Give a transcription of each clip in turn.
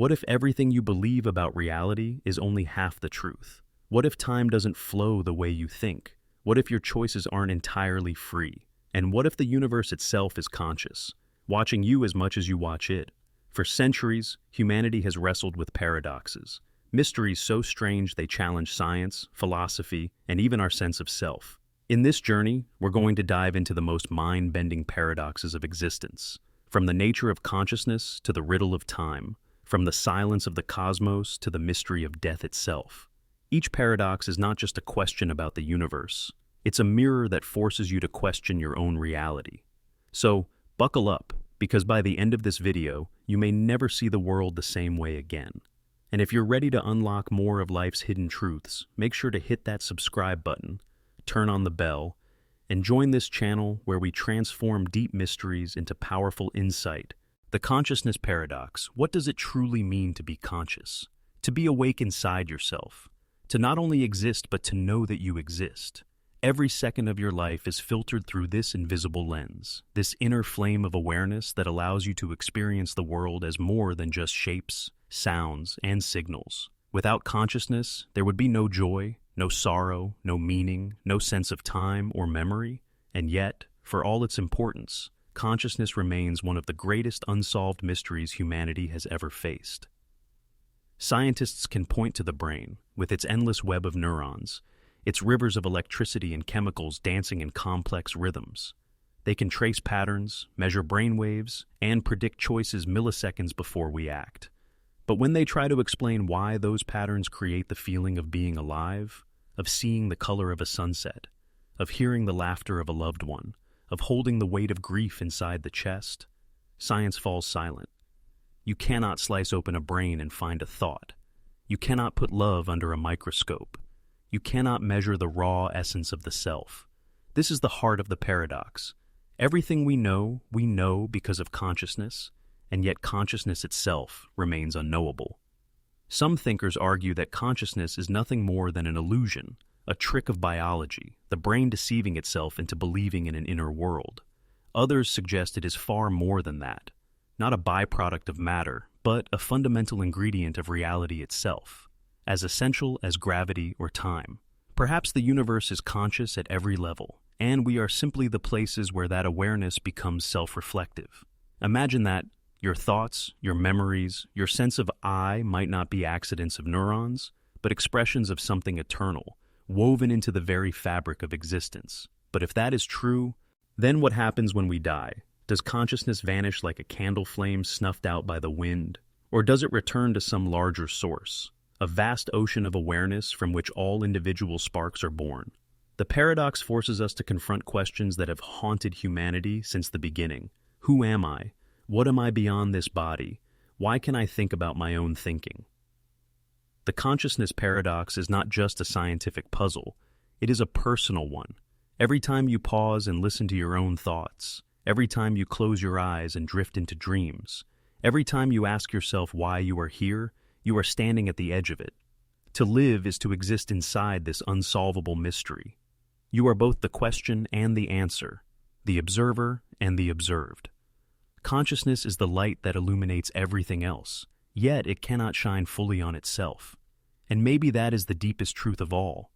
What if everything you believe about reality is only half the truth? What if time doesn't flow the way you think? What if your choices aren't entirely free? And what if the universe itself is conscious, watching you as much as you watch it? For centuries, humanity has wrestled with paradoxes, mysteries so strange they challenge science, philosophy, and even our sense of self. In this journey, we're going to dive into the most mind-bending paradoxes of existence, from the nature of consciousness to the riddle of time, from the silence of the cosmos to the mystery of death itself. Each paradox is not just a question about the universe. It's a mirror that forces you to question your own reality. So, buckle up, because by the end of this video, you may never see the world the same way again. And if you're ready to unlock more of life's hidden truths, make sure to hit that subscribe button, turn on the bell, and join this channel where we transform deep mysteries into powerful insight. The Consciousness Paradox. What does it truly mean to be conscious? To be awake inside yourself. To not only exist, but to know that you exist. Every second of your life is filtered through this invisible lens, this inner flame of awareness that allows you to experience the world as more than just shapes, sounds, and signals. Without consciousness, there would be no joy, no sorrow, no meaning, no sense of time or memory. And yet, for all its importance, consciousness remains one of the greatest unsolved mysteries humanity has ever faced. Scientists can point to the brain, with its endless web of neurons, its rivers of electricity and chemicals dancing in complex rhythms. They can trace patterns, measure brainwaves, and predict choices milliseconds before we act. But when they try to explain why those patterns create the feeling of being alive, of seeing the color of a sunset, of hearing the laughter of a loved one, of holding the weight of grief inside the chest, science falls silent. You cannot slice open a brain and find a thought. You cannot put love under a microscope. You cannot measure the raw essence of the self. This is the heart of the paradox. Everything we know because of consciousness, and yet consciousness itself remains unknowable. Some thinkers argue that consciousness is nothing more than an illusion, a trick of biology, the brain deceiving itself into believing in an inner world. Others suggest it is far more than that, not a byproduct of matter, but a fundamental ingredient of reality itself, as essential as gravity or time. Perhaps the universe is conscious at every level, and we are simply the places where that awareness becomes self-reflective. Imagine that your thoughts, your memories, your sense of I might not be accidents of neurons, but expressions of something eternal, woven into the very fabric of existence. But if that is true, then what happens when we die? Does consciousness vanish like a candle flame snuffed out by the wind? Or does it return to some larger source, a vast ocean of awareness from which all individual sparks are born? The paradox forces us to confront questions that have haunted humanity since the beginning. Who am I? What am I beyond this body? Why can I think about my own thinking? The Consciousness Paradox is not just a scientific puzzle, it is a personal one. Every time you pause and listen to your own thoughts, every time you close your eyes and drift into dreams, every time you ask yourself why you are here, you are standing at the edge of it. To live is to exist inside this unsolvable mystery. You are both the question and the answer, the observer and the observed. Consciousness is the light that illuminates everything else, yet it cannot shine fully on itself. And maybe that is the deepest truth of all.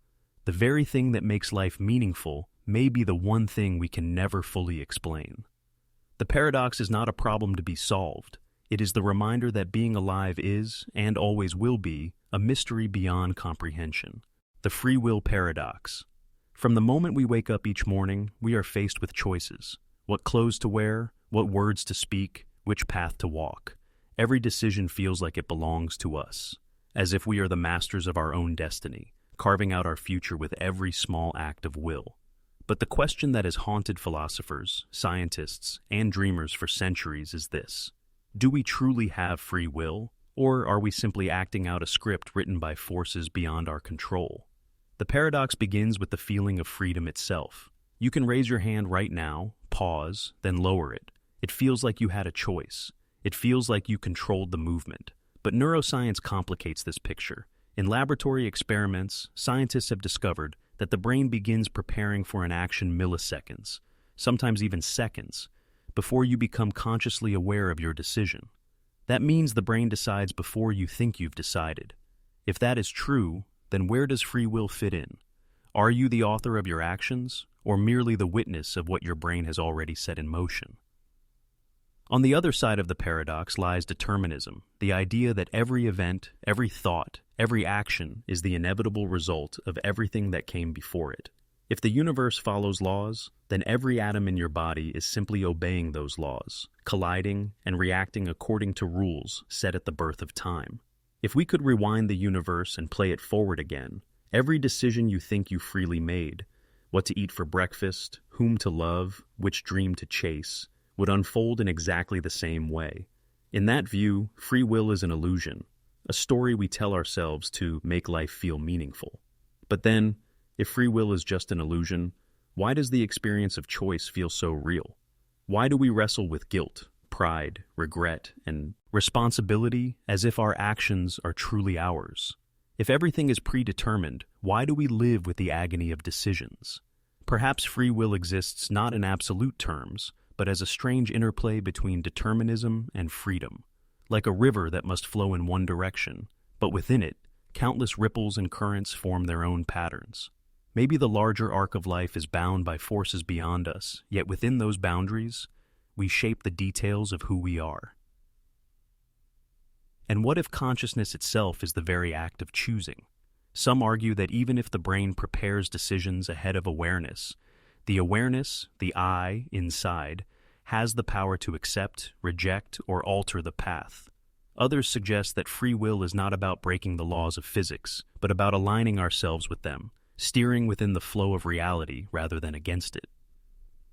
The very thing that makes life meaningful may be the one thing we can never fully explain. The paradox is not a problem to be solved. It is the reminder that being alive is, and always will be, a mystery beyond comprehension. The free will paradox. From the moment we wake up each morning, we are faced with choices. What clothes to wear, what words to speak, which path to walk. Every decision feels like it belongs to us, as if we are the masters of our own destiny, carving out our future with every small act of will. But the question that has haunted philosophers, scientists, and dreamers for centuries is this: do we truly have free will, or are we simply acting out a script written by forces beyond our control? The paradox begins with the feeling of freedom itself. You can raise your hand right now, pause, then lower it. It feels like you had a choice. It feels like you controlled the movement. But neuroscience complicates this picture. In laboratory experiments, scientists have discovered that the brain begins preparing for an action milliseconds, sometimes even seconds, before you become consciously aware of your decision. That means the brain decides before you think you've decided. If that is true, then where does free will fit in? Are you the author of your actions, or merely the witness of what your brain has already set in motion? On the other side of the paradox lies determinism, the idea that every event, every thought, every action is the inevitable result of everything that came before it. If the universe follows laws, then every atom in your body is simply obeying those laws, colliding and reacting according to rules set at the birth of time. If we could rewind the universe and play it forward again, every decision you think you freely made, what to eat for breakfast, whom to love, which dream to chase, would unfold in exactly the same way. In that view, free will is an illusion, a story we tell ourselves to make life feel meaningful. But then, if free will is just an illusion, why does the experience of choice feel so real? Why do we wrestle with guilt, pride, regret, and responsibility as if our actions are truly ours? If everything is predetermined, why do we live with the agony of decisions? Perhaps free will exists not in absolute terms, but as a strange interplay between determinism and freedom, like a river that must flow in one direction, but within it, countless ripples and currents form their own patterns. Maybe the larger arc of life is bound by forces beyond us, yet within those boundaries, we shape the details of who we are. And what if consciousness itself is the very act of choosing? Some argue that even if the brain prepares decisions ahead of awareness, the awareness, the I inside, has the power to accept, reject, or alter the path. Others suggest that free will is not about breaking the laws of physics, but about aligning ourselves with them, steering within the flow of reality rather than against it.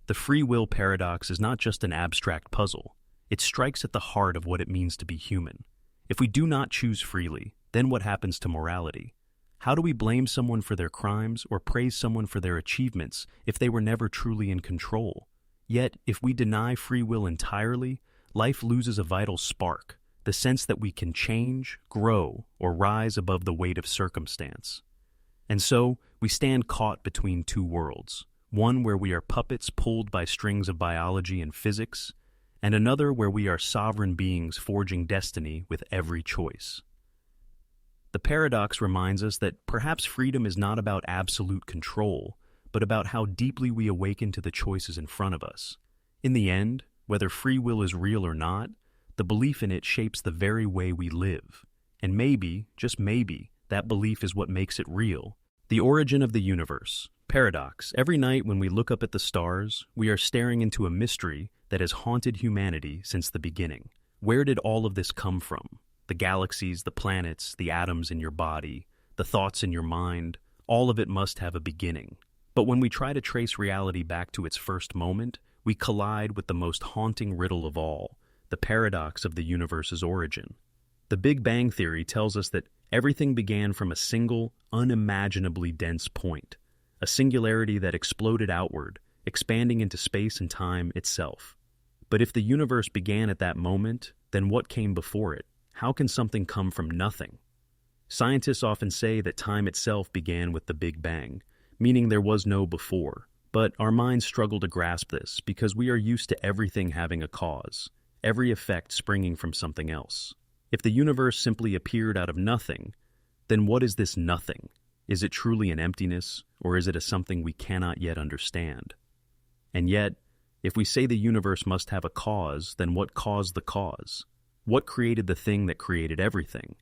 The free will paradox is not just an abstract puzzle. It strikes at the heart of what it means to be human. If we do not choose freely, then what happens to morality? How do we blame someone for their crimes or praise someone for their achievements if they were never truly in control? Yet, if we deny free will entirely, life loses a vital spark, the sense that we can change, grow, or rise above the weight of circumstance. And so, we stand caught between two worlds, one where we are puppets pulled by strings of biology and physics, and another where we are sovereign beings forging destiny with every choice. The paradox reminds us that perhaps freedom is not about absolute control, but about how deeply we awaken to the choices in front of us. In the end, whether free will is real or not, the belief in it shapes the very way we live. And maybe, just maybe, that belief is what makes it real. The origin of the universe. Paradox. Every night when we look up at the stars, we are staring into a mystery that has haunted humanity since the beginning. Where did all of this come from? The galaxies, the planets, the atoms in your body, the thoughts in your mind, all of it must have a beginning. But when we try to trace reality back to its first moment, we collide with the most haunting riddle of all, the paradox of the universe's origin. The Big Bang Theory tells us that everything began from a single, unimaginably dense point, a singularity that exploded outward, expanding into space and time itself. But if the universe began at that moment, then what came before it? How can something come from nothing? Scientists often say that time itself began with the Big Bang, meaning there was no before. But our minds struggle to grasp this because we are used to everything having a cause, every effect springing from something else. If the universe simply appeared out of nothing, then what is this nothing? Is it truly an emptiness, or is it a something we cannot yet understand? And yet, if we say the universe must have a cause, then what caused the cause? What created the thing that created everything?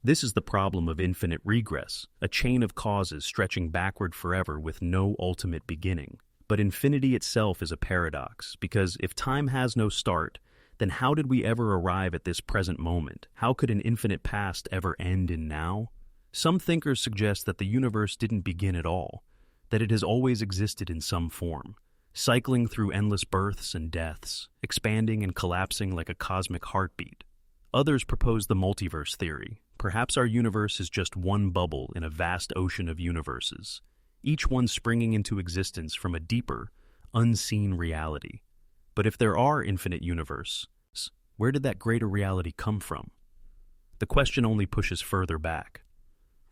This is the problem of infinite regress, a chain of causes stretching backward forever with no ultimate beginning. But infinity itself is a paradox, because if time has no start, then how did we ever arrive at this present moment? How could an infinite past ever end in now? Some thinkers suggest that the universe didn't begin at all, that it has always existed in some form, cycling through endless births and deaths, expanding and collapsing like a cosmic heartbeat. Others propose the multiverse theory. Perhaps our universe is just one bubble in a vast ocean of universes, each one springing into existence from a deeper, unseen reality. But if there are infinite universes, where did that greater reality come from? The question only pushes further back.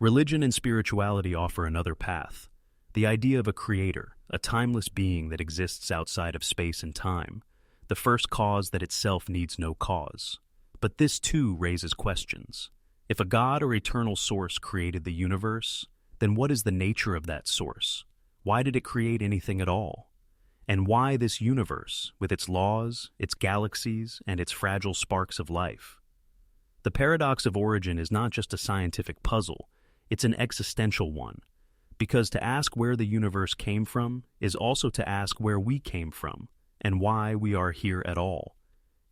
Religion and spirituality offer another path. The idea of a creator, a timeless being that exists outside of space and time, the first cause that itself needs no cause. But this too raises questions. If a God or eternal source created the universe, then what is the nature of that source? Why did it create anything at all? And why this universe, with its laws, its galaxies, and its fragile sparks of life? The paradox of origin is not just a scientific puzzle, it's an existential one. Because to ask where the universe came from is also to ask where we came from, and why we are here at all.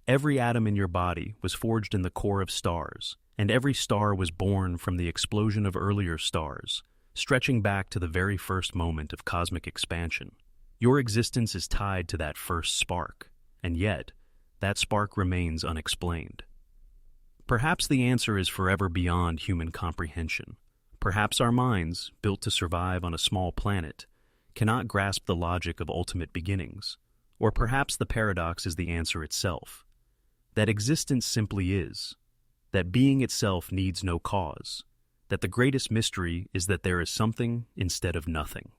Every atom in your body was forged in the core of stars, and every star was born from the explosion of earlier stars, stretching back to the very first moment of cosmic expansion. Your existence is tied to that first spark, and yet, that spark remains unexplained. Perhaps the answer is forever beyond human comprehension. Perhaps our minds, built to survive on a small planet, cannot grasp the logic of ultimate beginnings. Or perhaps the paradox is the answer itself. That existence simply is. That being itself needs no cause. That the greatest mystery is that there is something instead of nothing.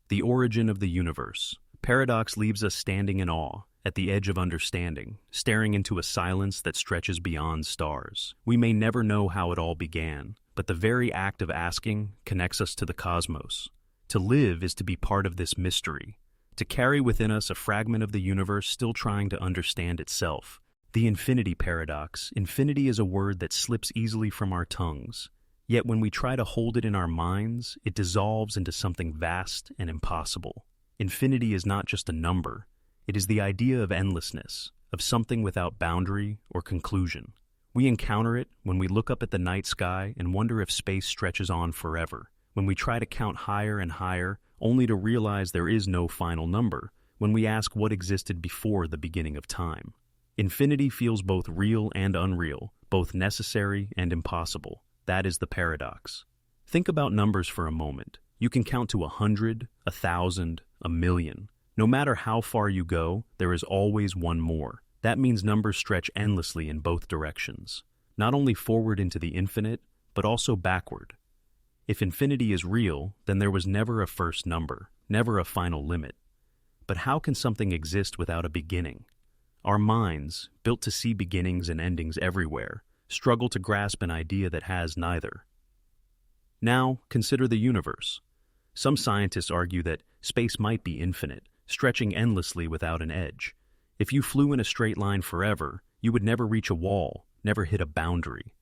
The origin of the universe. Paradox leaves us standing in awe, at the edge of understanding, staring into a silence that stretches beyond stars. We may never know how it all began, but the very act of asking connects us to the cosmos. To live is to be part of this mystery, to carry within us a fragment of the universe still trying to understand itself. The infinity paradox. Infinity is a word that slips easily from our tongues. Yet when we try to hold it in our minds, it dissolves into something vast and impossible. Infinity is not just a number. It is the idea of endlessness, of something without boundary or conclusion. We encounter it when we look up at the night sky and wonder if space stretches on forever, when we try to count higher and higher, only to realize there is no final number, when we ask what existed before the beginning of time. Infinity feels both real and unreal, both necessary and impossible. That is the paradox. Think about numbers for a moment. You can count to 100, 1,000, 1,000,000. No matter how far you go, there is always one more. That means numbers stretch endlessly in both directions, not only forward into the infinite, but also backward. If infinity is real, then there was never a first number, never a final limit. But how can something exist without a beginning? Our minds, built to see beginnings and endings everywhere, struggle to grasp an idea that has neither. Now, consider the universe. Some scientists argue that space might be infinite, stretching endlessly without an edge. If you flew in a straight line forever, you would never reach a wall, never hit a boundary.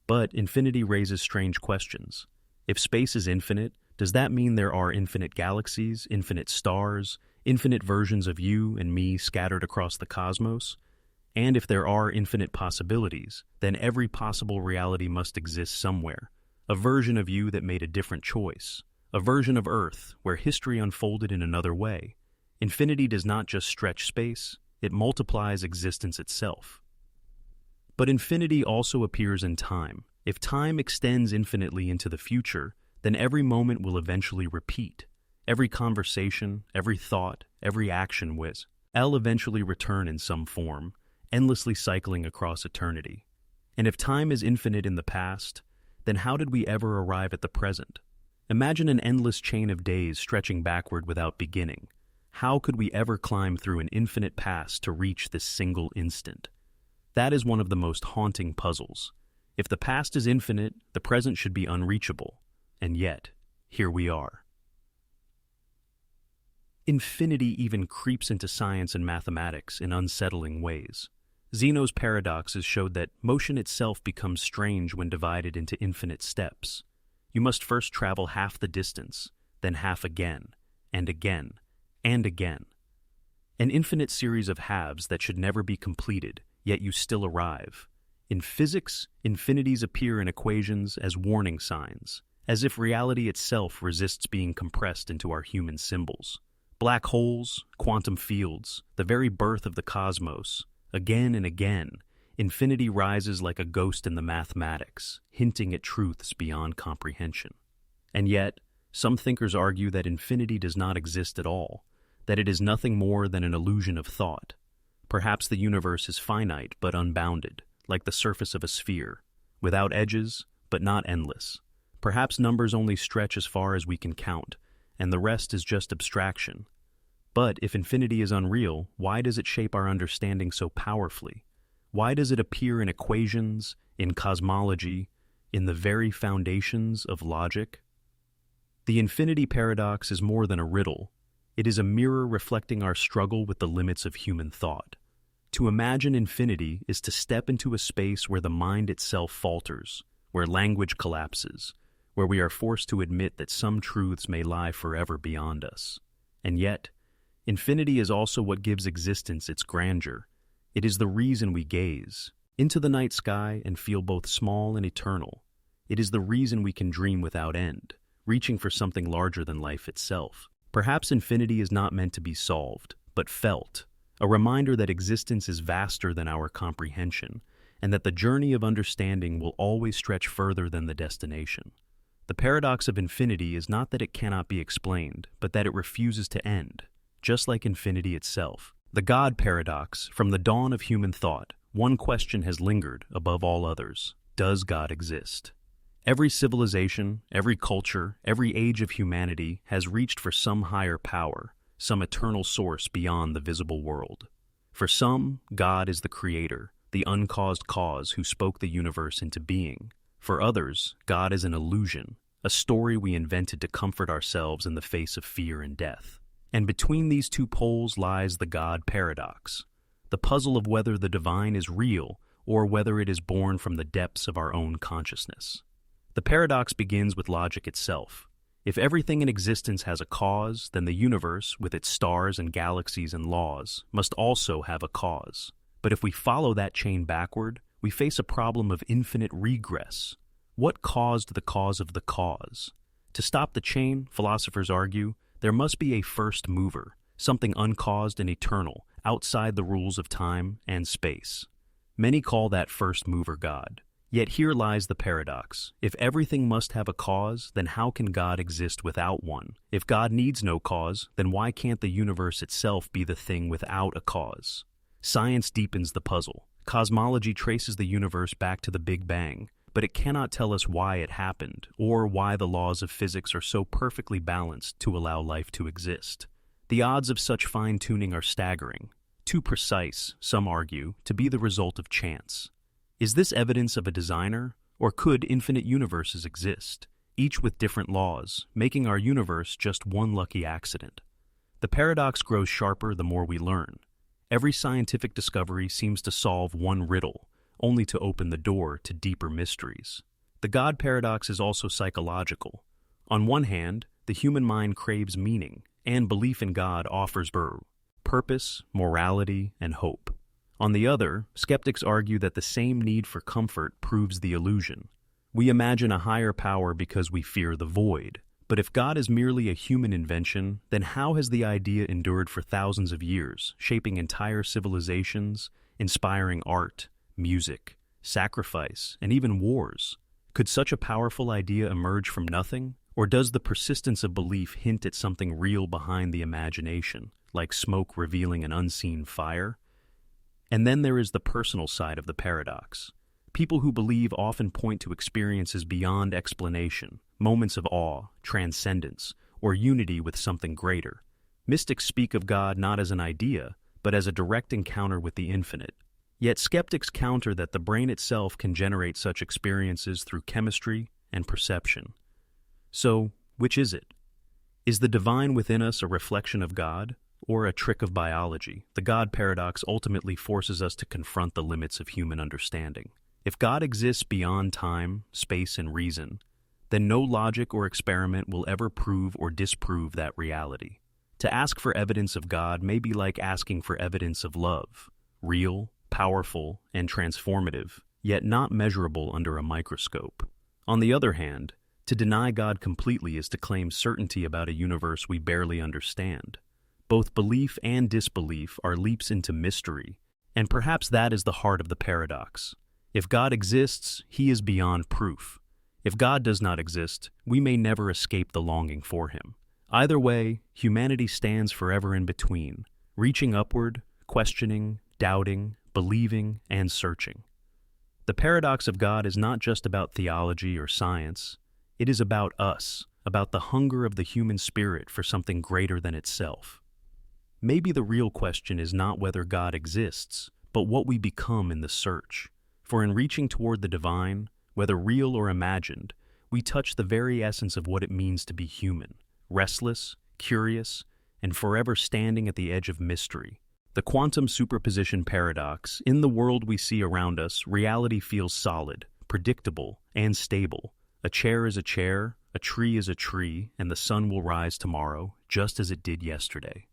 But infinity raises strange questions. If space is infinite, does that mean there are infinite galaxies, infinite stars, infinite versions of you and me scattered across the cosmos? And if there are infinite possibilities, then every possible reality must exist somewhere. A version of you that made a different choice. A version of Earth where history unfolded in another way. Infinity does not just stretch space, it multiplies existence itself. But infinity also appears in time. If time extends infinitely into the future, then every moment will eventually repeat. Every conversation, every thought, every action will eventually return in some form, endlessly cycling across eternity. And if time is infinite in the past, then how did we ever arrive at the present? Imagine an endless chain of days stretching backward without beginning. How could we ever climb through an infinite past to reach this single instant? That is one of the most haunting puzzles. If the past is infinite, the present should be unreachable. And yet, here we are. Infinity even creeps into science and mathematics in unsettling ways. Zeno's paradoxes showed that motion itself becomes strange when divided into infinite steps. You must first travel half the distance, then half again, and again, and again. An infinite series of halves that should never be completed, yet you still arrive. In physics, infinities appear in equations as warning signs, as if reality itself resists being compressed into our human symbols. Black holes, quantum fields, the very birth of the cosmos. Again and again, infinity rises like a ghost in the mathematics, hinting at truths beyond comprehension. And yet, some thinkers argue that infinity does not exist at all, that it is nothing more than an illusion of thought. Perhaps the universe is finite but unbounded, like the surface of a sphere, without edges but not endless. Perhaps numbers only stretch as far as we can count, and the rest is just abstraction. But if infinity is unreal, why does it shape our understanding so powerfully? Why does it appear in equations, in cosmology, in the very foundations of logic? The infinity paradox is more than a riddle. It is a mirror reflecting our struggle with the limits of human thought. To imagine infinity is to step into a space where the mind itself falters, where language collapses, where we are forced to admit that some truths may lie forever beyond us. And yet, infinity is also what gives existence its grandeur. It is the reason we gaze into the night sky and feel both small and eternal. It is the reason we can dream without end, reaching for something larger than life itself. Perhaps infinity is not meant to be solved, but felt, a reminder that existence is vaster than our comprehension, and that the journey of understanding will always stretch further than the destination. The paradox of infinity is not that it cannot be explained, but that it refuses to end, just like infinity itself. The God paradox, from the dawn of human thought, one question has lingered above all others: does God exist? Every civilization, every culture, every age of humanity has reached for some higher power, some eternal source beyond the visible world. For some, God is the creator, the uncaused cause who spoke the universe into being. For others, God is an illusion, a story we invented to comfort ourselves in the face of fear and death. And between these two poles lies the God paradox, the puzzle of whether the divine is real or whether it is born from the depths of our own consciousness. The paradox begins with logic itself. If everything in existence has a cause, then the universe, with its stars and galaxies and laws, must also have a cause. But if we follow that chain backward, we face a problem of infinite regress. What caused the cause of the cause? To stop the chain, philosophers argue, there must be a first mover, something uncaused and eternal, outside the rules of time and space. Many call that first mover God. Yet here lies the paradox. If everything must have a cause, then how can God exist without one? If God needs no cause, then why can't the universe itself be the thing without a cause? Science deepens the puzzle. Cosmology traces the universe back to the Big Bang, but it cannot tell us why it happened, or why the laws of physics are so perfectly balanced to allow life to exist. The odds of such fine-tuning are staggering. Too precise, some argue, to be the result of chance. Is this evidence of a designer, or could infinite universes exist, each with different laws, making our universe just one lucky accident? The paradox grows sharper the more we learn. Every scientific discovery seems to solve one riddle, only to open the door to deeper mysteries. The God paradox is also psychological. On one hand, the human mind craves meaning, and belief in God offers purpose, morality, and hope. On the other, skeptics argue that the same need for comfort proves the illusion. We imagine a higher power because we fear the void. But if God is merely a human invention, then how has the idea endured for thousands of years, shaping entire civilizations, inspiring art, music, sacrifice, and even wars? Could such a powerful idea emerge from nothing? Or does the persistence of belief hint at something real behind the imagination, like smoke revealing an unseen fire? And then there is the personal side of the paradox. People who believe often point to experiences beyond explanation, moments of awe, transcendence, or unity with something greater. Mystics speak of God not as an idea, but as a direct encounter with the infinite. Yet skeptics counter that the brain itself can generate such experiences through chemistry and perception. So, which is it? Is the divine within us a reflection of God, or a trick of biology? The God paradox ultimately forces us to confront the limits of human understanding. If God exists beyond time, space, and reason, then no logic or experiment will ever prove or disprove that reality. To ask for evidence of God may be like asking for evidence of love, real, powerful, and transformative, yet not measurable under a microscope. On the other hand, to deny God completely is to claim certainty about a universe we barely understand. Both belief and disbelief are leaps into mystery, and perhaps that is the heart of the paradox. If God exists, he is beyond proof. If God does not exist, we may never escape the longing for him. Either way, humanity stands forever in between, reaching upward, questioning, doubting, believing, and searching. The paradox of God is not just about theology or science. It is about us, about the hunger of the human spirit for something greater than itself. Maybe the real question is not whether God exists, but what we become in the search. For in reaching toward the divine, whether real or imagined, we touch the very essence of what it means to be human, restless, curious, and forever standing at the edge of mystery. The quantum superposition paradox. In the world we see around us, reality feels solid, predictable, and stable. A chair is a chair, a tree is a tree, and the sun will rise tomorrow, just as it did yesterday.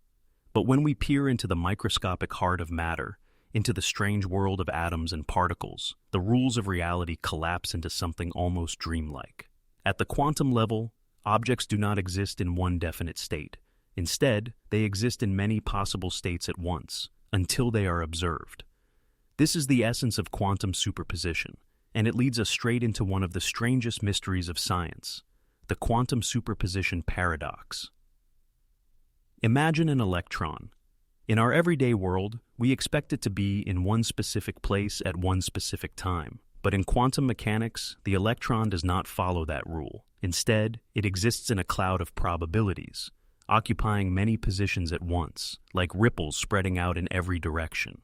But when we peer into the microscopic heart of matter, into the strange world of atoms and particles, the rules of reality collapse into something almost dreamlike. At the quantum level, objects do not exist in one definite state. Instead, they exist in many possible states at once, until they are observed. This is the essence of quantum superposition, and it leads us straight into one of the strangest mysteries of science, the quantum superposition paradox. Imagine an electron. In our everyday world, we expect it to be in one specific place at one specific time. But in quantum mechanics, the electron does not follow that rule. Instead, it exists in a cloud of probabilities, occupying many positions at once, like ripples spreading out in every direction.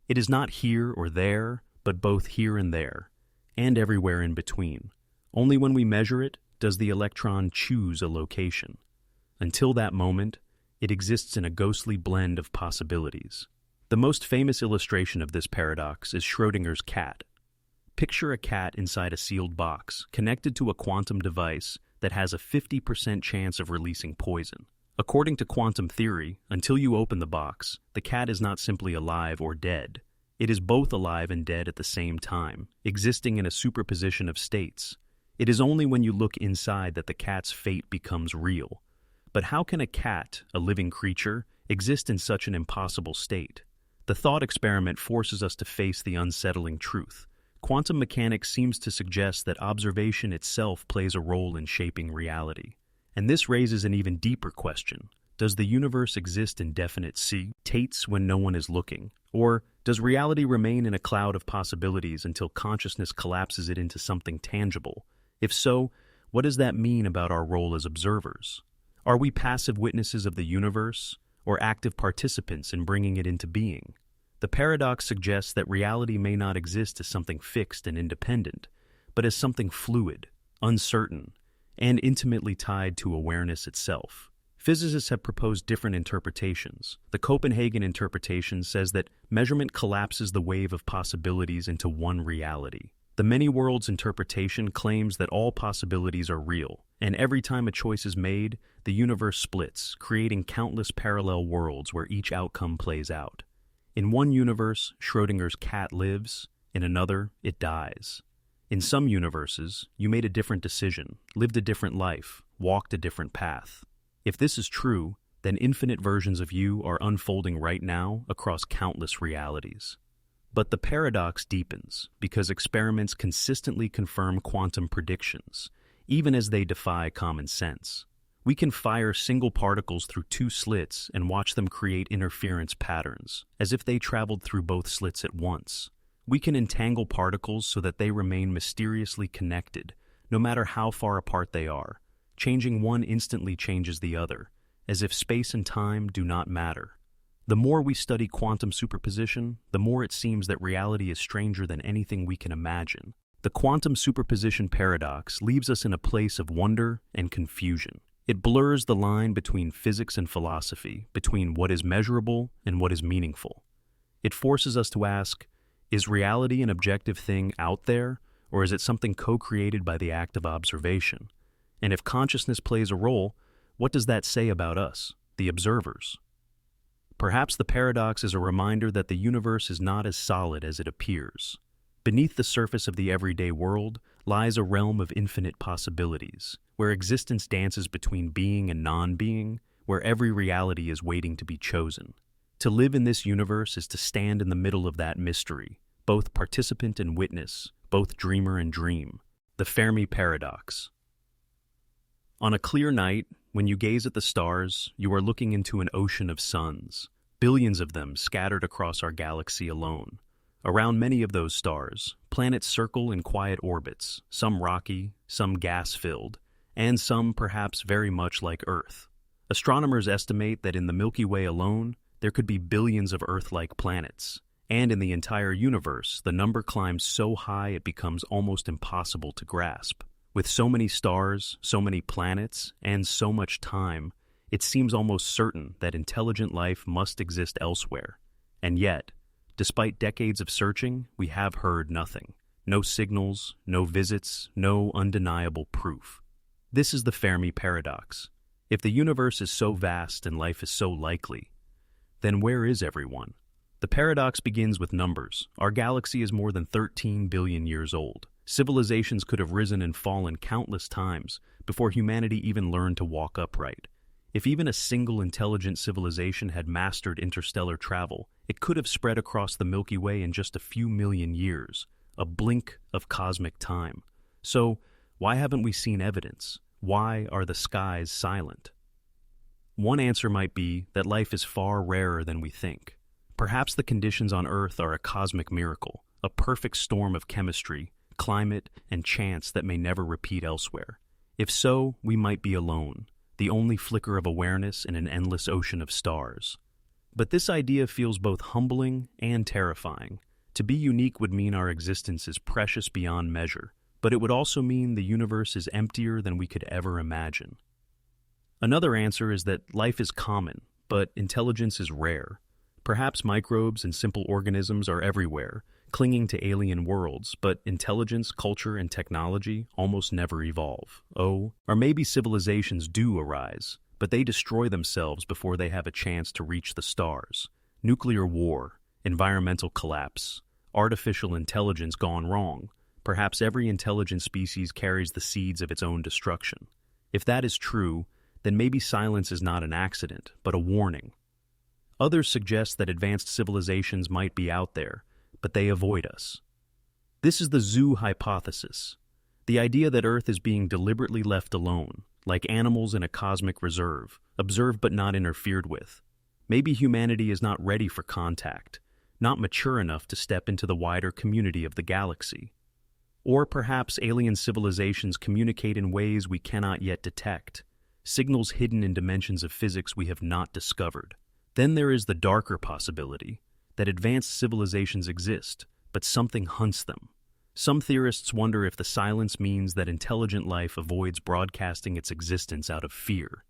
It is not here or there, but both here and there, and everywhere in between. Only when we measure it does the electron choose a location. Until that moment, it exists in a ghostly blend of possibilities. The most famous illustration of this paradox is Schrödinger's cat. Picture a cat inside a sealed box, connected to a quantum device that has a 50% chance of releasing poison. According to quantum theory, until you open the box, the cat is not simply alive or dead. It is both alive and dead at the same time, existing in a superposition of states. It is only when you look inside that the cat's fate becomes real. But how can a cat, a living creature, exist in such an impossible state? The thought experiment forces us to face the unsettling truth. Quantum mechanics seems to suggest that observation itself plays a role in shaping reality. And this raises an even deeper question. Does the universe exist in definite states when no one is looking? Or does reality remain in a cloud of possibilities until consciousness collapses it into something tangible? If so, what does that mean about our role as observers? Are we passive witnesses of the universe, or active participants in bringing it into being? The paradox suggests that reality may not exist as something fixed and independent, but as something fluid, uncertain, and intimately tied to awareness itself. Physicists have proposed different interpretations. The Copenhagen interpretation says that measurement collapses the wave of possibilities into one reality. The many worlds interpretation claims that all possibilities are real, and every time a choice is made, the universe splits, creating countless parallel worlds where each outcome plays out. In one universe, Schrödinger's cat lives. In another, it dies. In some universes, you made a different decision, lived a different life, walked a different path. If this is true, then infinite versions of you are unfolding right now across countless realities. But the paradox deepens because experiments consistently confirm quantum predictions, even as they defy common sense. We can fire single particles through two slits and watch them create interference patterns, as if they traveled through both slits at once. We can entangle particles so that they remain mysteriously connected, no matter how far apart they are. Changing one instantly changes the other, as if space and time do not matter. The more we study quantum superposition, the more it seems that reality is stranger than anything we can imagine. The quantum superposition paradox leaves us in a place of wonder and confusion. It blurs the line between physics and philosophy, between what is measurable and what is meaningful. It forces us to ask, is reality an objective thing out there, or is it something co-created by the act of observation? And if consciousness plays a role, what does that say about us, the observers? Perhaps the paradox is a reminder that the universe is not as solid as it appears. Beneath the surface of the everyday world lies a realm of infinite possibilities, where existence dances between being and non-being, where every reality is waiting to be chosen. To live in this universe is to stand in the middle of that mystery, both participant and witness, both dreamer and dream. The Fermi Paradox. On a clear night, when you gaze at the stars, you are looking into an ocean of suns, billions of them scattered across our galaxy alone. Around many of those stars, planets circle in quiet orbits, some rocky, some gas-filled, and some perhaps very much like Earth. Astronomers estimate that in the Milky Way alone, there could be billions of Earth-like planets, And in the entire universe, the number climbs so high it becomes almost impossible to grasp. With so many stars, so many planets, and so much time, it seems almost certain that intelligent life must exist elsewhere. And yet, despite decades of searching, we have heard nothing. No signals, no visits, no undeniable proof. This is the Fermi Paradox. If the universe is so vast and life is so likely, then where is everyone? The paradox begins with numbers. Our galaxy is more than 13 billion years old. Civilizations could have risen and fallen countless times before humanity even learned to walk upright. If even a single intelligent civilization had mastered interstellar travel, it could have spread across the Milky Way in just a few million years, a blink of cosmic time. So, why haven't we seen evidence? Why are the skies silent? One answer might be that life is far rarer than we think. Perhaps the conditions on Earth are a cosmic miracle, a perfect storm of chemistry, climate, and chance that may never repeat elsewhere. If so, we might be alone, the only flicker of awareness in an endless ocean of stars. But this idea feels both humbling and terrifying. To be unique would mean our existence is precious beyond measure, but it would also mean the universe is emptier than we could ever imagine. Another answer is that life is common, but intelligence is rare. Perhaps microbes and simple organisms are everywhere, clinging to alien worlds, but intelligence, culture, and technology almost never evolve. Oh, or maybe civilizations do arise, but they destroy themselves before they have a chance to reach the stars. Nuclear war, environmental collapse, artificial intelligence gone wrong. Perhaps every intelligent species carries the seeds of its own destruction. If that is true, then maybe silence is not an accident, but a warning. Others suggest that advanced civilizations might be out there, but they avoid us. This is the zoo hypothesis, the idea that Earth is being deliberately left alone, like animals in a cosmic reserve, observed but not interfered with. Maybe humanity is not ready for contact, not mature enough to step into the wider community of the galaxy. Or perhaps alien civilizations communicate in ways we cannot yet detect, signals hidden in dimensions of physics we have not discovered. Then there is the darker possibility that advanced civilizations exist, but something hunts them. Some theorists wonder if the silence means that intelligent life avoids broadcasting its existence out of fear.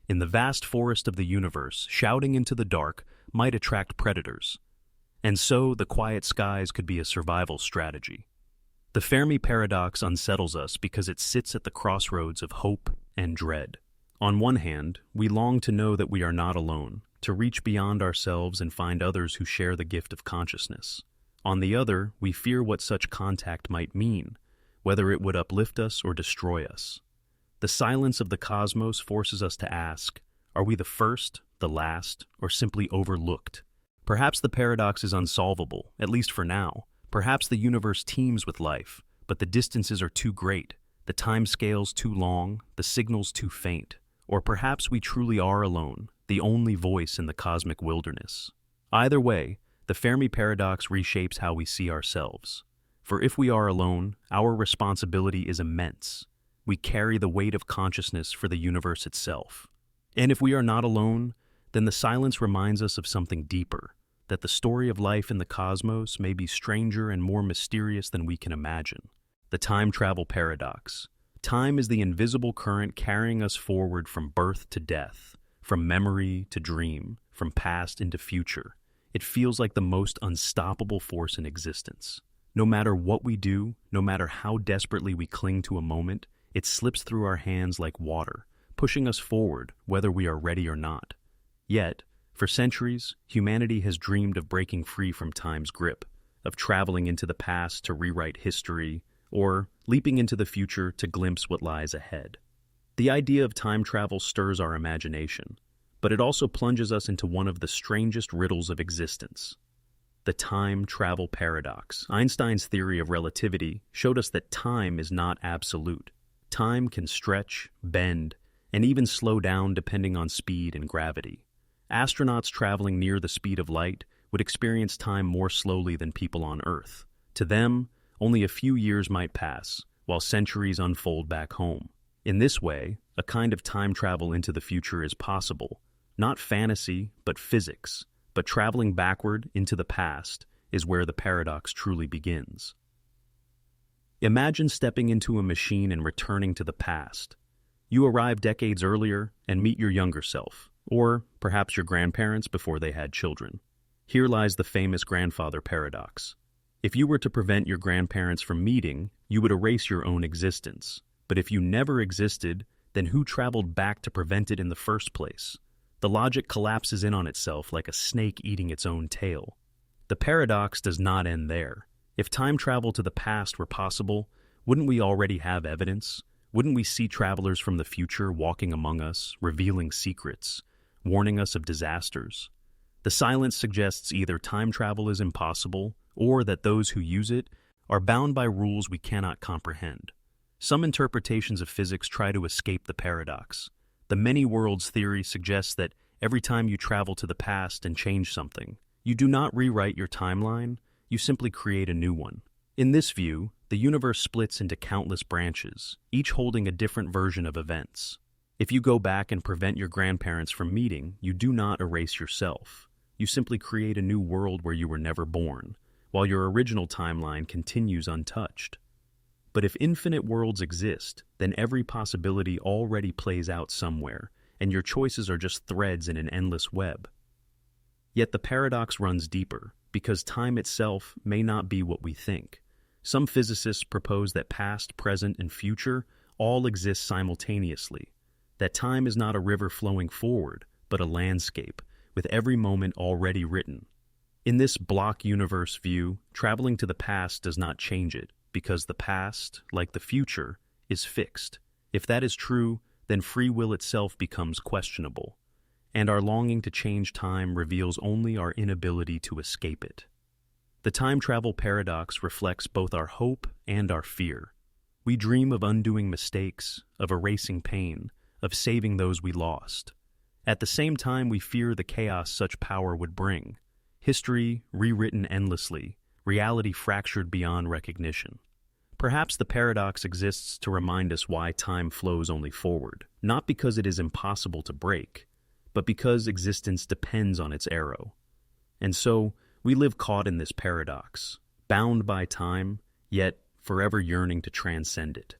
In the vast forest of the universe, shouting into the dark might attract predators. And so, the quiet skies could be a survival strategy. The Fermi Paradox unsettles us because it sits at the crossroads of hope and dread. On one hand, we long to know that we are not alone, to reach beyond ourselves and find others who share the gift of consciousness. On the other, we fear what such contact might mean, whether it would uplift us or destroy us. The silence of the cosmos forces us to ask, are we the first, the last, or simply overlooked? Perhaps the paradox is unsolvable, at least for now. Perhaps the universe teems with life, but the distances are too great, the timescales too long, the signals too faint. Or perhaps we truly are alone, the only voice in the cosmic wilderness. Either way, the Fermi Paradox reshapes how we see ourselves. For if we are alone, our responsibility is immense. We carry the weight of consciousness for the universe itself. And if we are not alone, then the silence reminds us of something deeper, that the story of life in the cosmos may be stranger and more mysterious than we can imagine. The time travel paradox. Time is the invisible current carrying us forward from birth to death, from memory to dream, from past into future. It feels like the most unstoppable force in existence. No matter what we do, no matter how desperately we cling to a moment, it slips through our hands like water, pushing us forward whether we are ready or not. Yet, for centuries, humanity has dreamed of breaking free from time's grip, of traveling into the past to rewrite history, or leaping into the future to glimpse what lies ahead. The idea of time travel stirs our imagination, but it also plunges us into one of the strangest riddles of existence. The time travel paradox. Einstein's theory of relativity showed us that time is not absolute. Time can stretch, bend, and even slow down depending on speed and gravity. Astronauts traveling near the speed of light would experience time more slowly than people on Earth. To them, only a few years might pass, while centuries unfold back home. In this way, a kind of time travel into the future is possible. Not fantasy, but physics, but traveling backward into the past, is where the paradox truly begins. Imagine stepping into a machine and returning to the past. You arrive decades earlier and meet your younger self, or perhaps your grandparents before they had children. Here lies the famous grandfather paradox. If you were to prevent your grandparents from meeting, you would erase your own existence. But if you never existed, then who traveled back to prevent it in the first place? The logic collapses in on itself like a snake eating its own tail. The paradox does not end there. If time travel to the past were possible, wouldn't we already have evidence? Wouldn't we see travelers from the future walking among us, revealing secrets, warning us of disasters? The silence suggests either time travel is impossible, or that those who use it are bound by rules we cannot comprehend. Some interpretations of physics try to escape the paradox. The many worlds theory suggests that every time you travel to the past and change something, you do not rewrite your timeline, you simply create a new one. In this view, the universe splits into countless branches, each holding a different version of events. If you go back and prevent your grandparents from meeting, you do not erase yourself. You simply create a new world where you were never born, while your original timeline continues untouched. But if infinite worlds exist, then every possibility already plays out somewhere, and your choices are just threads in an endless web. Yet the paradox runs deeper, because time itself may not be what we think. Some physicists propose that past, present, and future all exist simultaneously, that time is not a river flowing forward, but a landscape, with every moment already written. In this block universe view, traveling to the past does not change it, because the past, like the future, is fixed. If that is true, then free will itself becomes questionable, and our longing to change time reveals only our inability to escape it. The time travel paradox reflects both our hope and our fear. We dream of undoing mistakes, of erasing pain, of saving those we lost. At the same time, we fear the chaos such power would bring. History rewritten endlessly, reality fractured beyond recognition. Perhaps the paradox exists to remind us why time flows only forward, not because it is impossible to break, but because existence depends on its arrow. And so, we live caught in this paradox, bound by time, yet forever yearning to transcend it.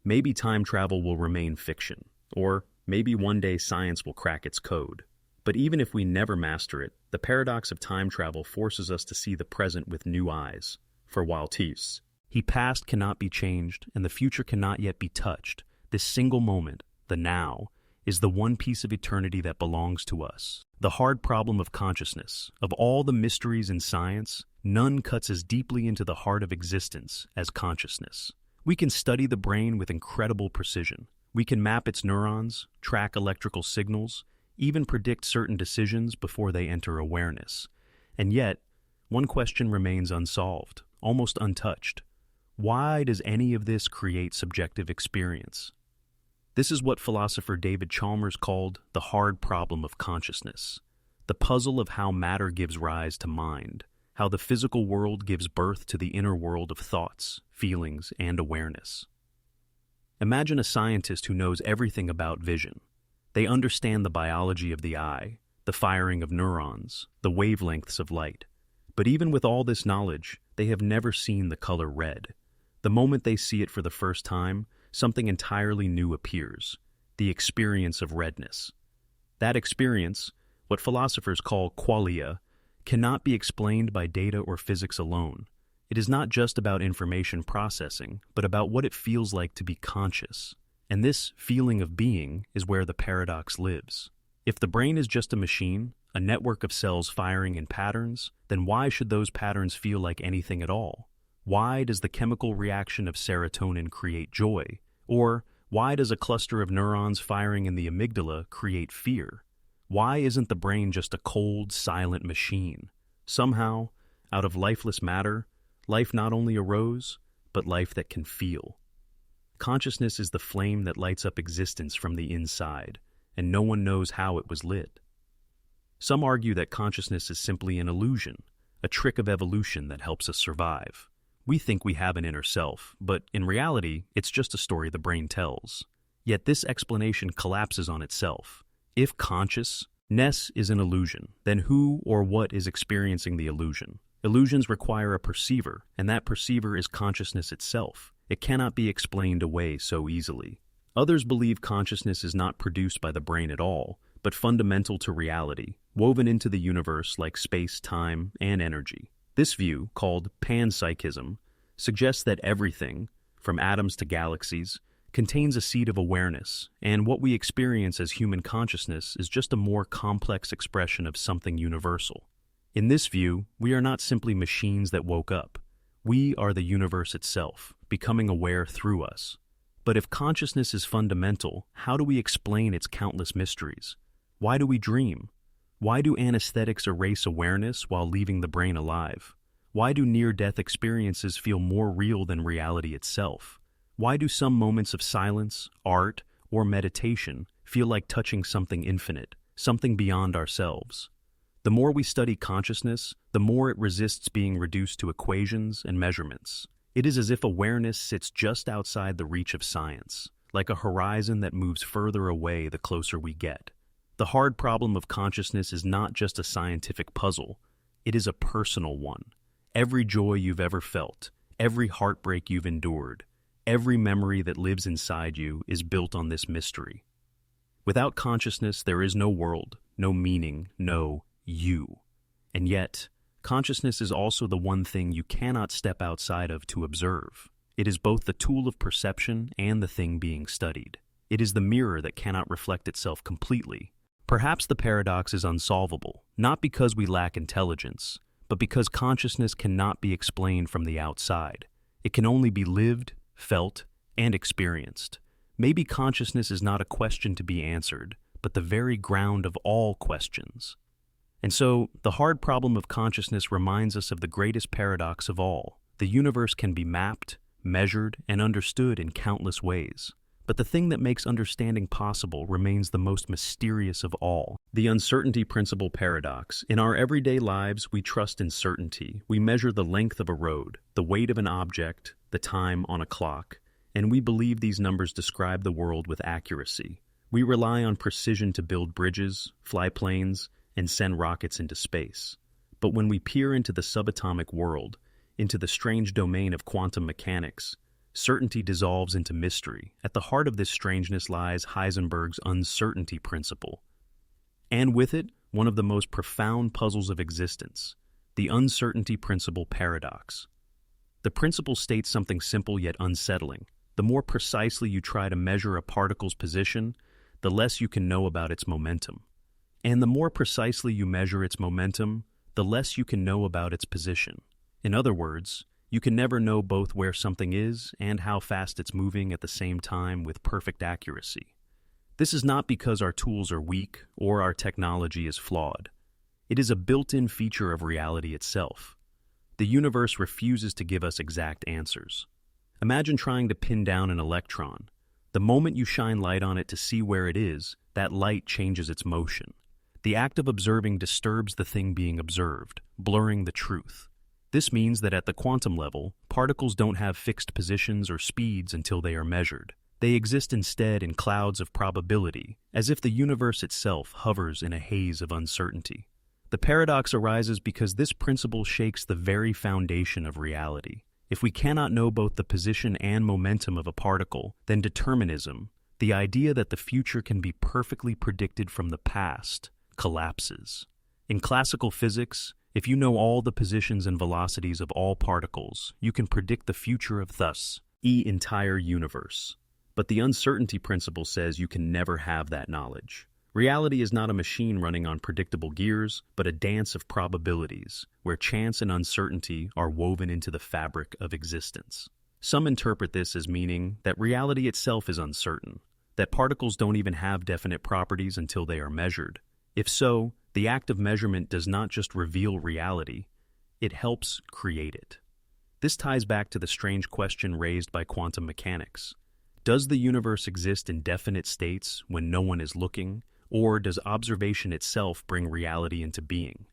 Maybe time travel will remain fiction, or maybe one day science will crack its code. But even if we never master it, the paradox of time travel forces us to see the present with new eyes. For while the past cannot be changed and the future cannot yet be touched, this single moment, the now, is the one piece of eternity that belongs to us. The hard problem of consciousness, of all the mysteries in science, none cuts as deeply into the heart of existence as consciousness. We can study the brain with incredible precision. We can map its neurons, track electrical signals, even predict certain decisions before they enter awareness. And yet, one question remains unsolved, almost untouched. Why does any of this create subjective experience? This is what philosopher David Chalmers called the hard problem of consciousness, the puzzle of how matter gives rise to mind, how the physical world gives birth to the inner world of thoughts, feelings, and awareness. Imagine a scientist who knows everything about vision. They understand the biology of the eye, the firing of neurons, the wavelengths of light. But even with all this knowledge, they have never seen the color red. The moment they see it for the first time, something entirely new appears, the experience of redness. That experience, what philosophers call qualia, cannot be explained by data or physics alone. It is not just about information processing, but about what it feels like to be conscious. And this feeling of being is where the paradox lives. If the brain is just a machine, a network of cells firing in patterns, then why should those patterns feel like anything at all? Why does the chemical reaction of serotonin create joy? Or why does a cluster of neurons firing in the amygdala create fear? Why isn't the brain just a cold, silent machine? Somehow, out of lifeless matter, life not only arose, but life that can feel. Consciousness is the flame that lights up existence from the inside, and no one knows how it was lit. Some argue that consciousness is simply an illusion, a trick of evolution that helps us survive. We think we have an inner self, but in reality, it's just a story the brain tells. Yet this explanation collapses on itself. If consciousness is an illusion, then who or what is experiencing the illusion? Illusions require a perceiver, and that perceiver is consciousness itself. It cannot be explained away so easily. Others believe consciousness is not produced by the brain at all, but fundamental to reality, woven into the universe like space, time, and energy. This view, called panpsychism, suggests that everything, from atoms to galaxies, contains a seed of awareness, and what we experience as human consciousness is just a more complex expression of something universal. In this view, we are not simply machines that woke up. We are the universe itself, becoming aware through us. But if consciousness is fundamental, how do we explain its countless mysteries? Why do we dream? Why do anesthetics erase awareness while leaving the brain alive? Why do near-death experiences feel more real than reality itself? Why do some moments of silence, art, or meditation feel like touching something infinite, something beyond ourselves? The more we study consciousness, the more it resists being reduced to equations and measurements. It is as if awareness sits just outside the reach of science, like a horizon that moves further away the closer we get. The hard problem of consciousness is not just a scientific puzzle, it is a personal one. Every joy you've ever felt, every heartbreak you've endured, every memory that lives inside you is built on this mystery. Without consciousness, there is no world, no meaning, no you. And yet, consciousness is also the one thing you cannot step outside of to observe. It is both the tool of perception and the thing being studied. It is the mirror that cannot reflect itself completely. Perhaps the paradox is unsolvable, not because we lack intelligence, but because consciousness cannot be explained from the outside. It can only be lived, felt, and experienced. Maybe consciousness is not a question to be answered, but the very ground of all questions. And so, the hard problem of consciousness reminds us of the greatest paradox of all. The universe can be mapped, measured, and understood in countless ways. But the thing that makes understanding possible remains the most mysterious of all. The uncertainty principle paradox. In our everyday lives, we trust in certainty. We measure the length of a road, the weight of an object, the time on a clock, and we believe these numbers describe the world with accuracy. We rely on precision to build bridges, fly planes, and send rockets into space. But when we peer into the subatomic world, into the strange domain of quantum mechanics, certainty dissolves into mystery. At the heart of this strangeness lies Heisenberg's uncertainty principle. And with it, one of the most profound puzzles of existence, the uncertainty principle paradox. The principle states something simple yet unsettling. The more precisely you try to measure a particle's position, the less you can know about its momentum. And the more precisely you measure its momentum, the less you can know about its position. In other words, you can never know both where something is and how fast it's moving at the same time with perfect accuracy. This is not because our tools are weak or our technology is flawed. It is a built-in feature of reality itself. The universe refuses to give us exact answers. Imagine trying to pin down an electron. The moment you shine light on it to see where it is, that light changes its motion. The act of observing disturbs the thing being observed, blurring the truth. This means that at the quantum level, particles don't have fixed positions or speeds until they are measured. They exist instead in clouds of probability, as if the universe itself hovers in a haze of uncertainty. The paradox arises because this principle shakes the very foundation of reality. If we cannot know both the position and momentum of a particle, then determinism, the idea that the future can be perfectly predicted from the past, collapses. In classical physics, if you know all the positions and velocities of all particles, you can predict the future of thus, the entire universe. But the uncertainty principle says you can never have that knowledge. Reality is not a machine running on predictable gears, but a dance of probabilities, where chance and uncertainty are woven into the fabric of existence. Some interpret this as meaning that reality itself is uncertain, that particles don't even have definite properties until they are measured. If so, the act of measurement does not just reveal reality, it helps create it. This ties back to the strange question raised by quantum mechanics. Does the universe exist in definite states when no one is looking, or does observation itself bring reality into being?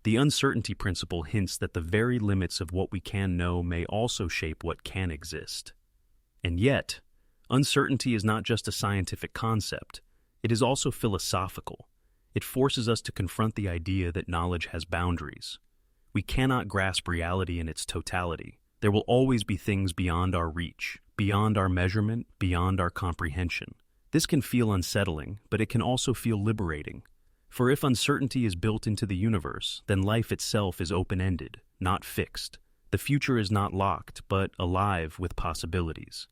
The uncertainty principle hints that the very limits of what we can know may also shape what can exist. And yet, uncertainty is not just a scientific concept, it is also philosophical. It forces us to confront the idea that knowledge has boundaries. We cannot grasp reality in its totality. There will always be things beyond our reach, beyond our measurement, beyond our comprehension. This can feel unsettling, but it can also feel liberating. For if uncertainty is built into the universe, then life itself is open-ended, not fixed. The future is not locked, but alive with possibilities.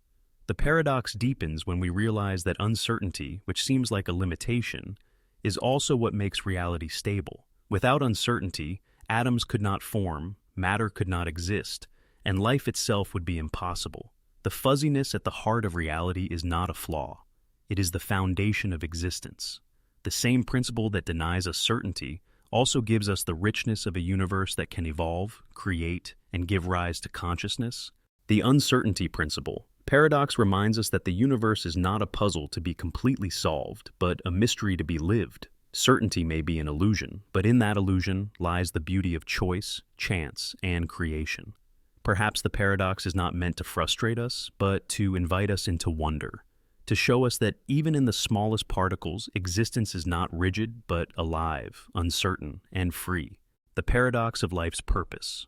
The paradox deepens when we realize that uncertainty, which seems like a limitation, is also what makes reality stable. Without uncertainty, atoms could not form, matter could not exist, and life itself would be impossible. The fuzziness at the heart of reality is not a flaw. It is the foundation of existence. The same principle that denies us certainty also gives us the richness of a universe that can evolve, create, and give rise to consciousness. The uncertainty principle. Paradox reminds us that the universe is not a puzzle to be completely solved, but a mystery to be lived. Certainty may be an illusion, but in that illusion lies the beauty of choice, chance, and creation. Perhaps the paradox is not meant to frustrate us, but to invite us into wonder, to show us that even in the smallest particles, existence is not rigid, but alive, uncertain, and free. The paradox of life's purpose.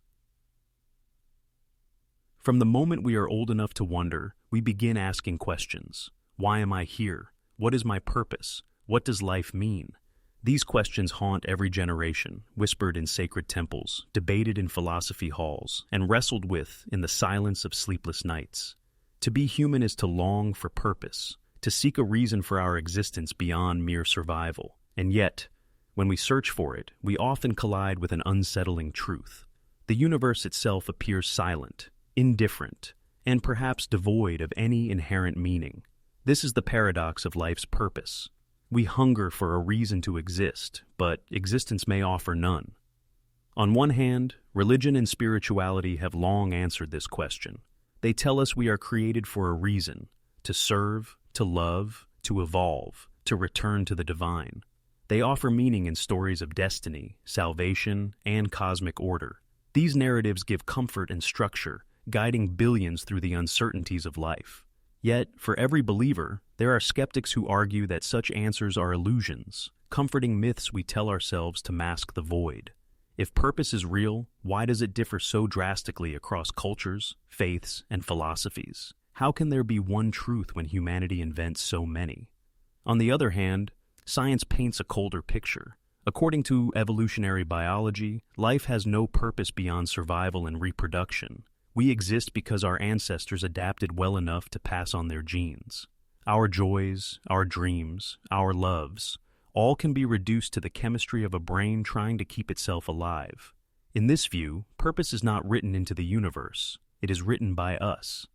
From the moment we are old enough to wonder, we begin asking questions. Why am I here? What is my purpose? What does life mean? These questions haunt every generation, whispered in sacred temples, debated in philosophy halls, and wrestled with in the silence of sleepless nights. To be human is to long for purpose, to seek a reason for our existence beyond mere survival. And yet, when we search for it, we often collide with an unsettling truth. The universe itself appears silent, indifferent, and perhaps devoid of any inherent meaning. This is the paradox of life's purpose. We hunger for a reason to exist, but existence may offer none. On one hand, religion and spirituality have long answered this question. They tell us we are created for a reason, to serve, to love, to evolve, to return to the divine. They offer meaning in stories of destiny, salvation, and cosmic order. These narratives give comfort and structure, guiding billions through the uncertainties of life. Yet, for every believer, there are skeptics who argue that such answers are illusions, comforting myths we tell ourselves to mask the void. If purpose is real, why does it differ so drastically across cultures, faiths, and philosophies? How can there be one truth when humanity invents so many? On the other hand, science paints a colder picture. According to evolutionary biology, life has no purpose beyond survival and reproduction. We exist because our ancestors adapted well enough to pass on their genes. Our joys, our dreams, our loves, all can be reduced to the chemistry of a brain trying to keep itself alive. In this view, purpose is not written into the universe. It is written by us.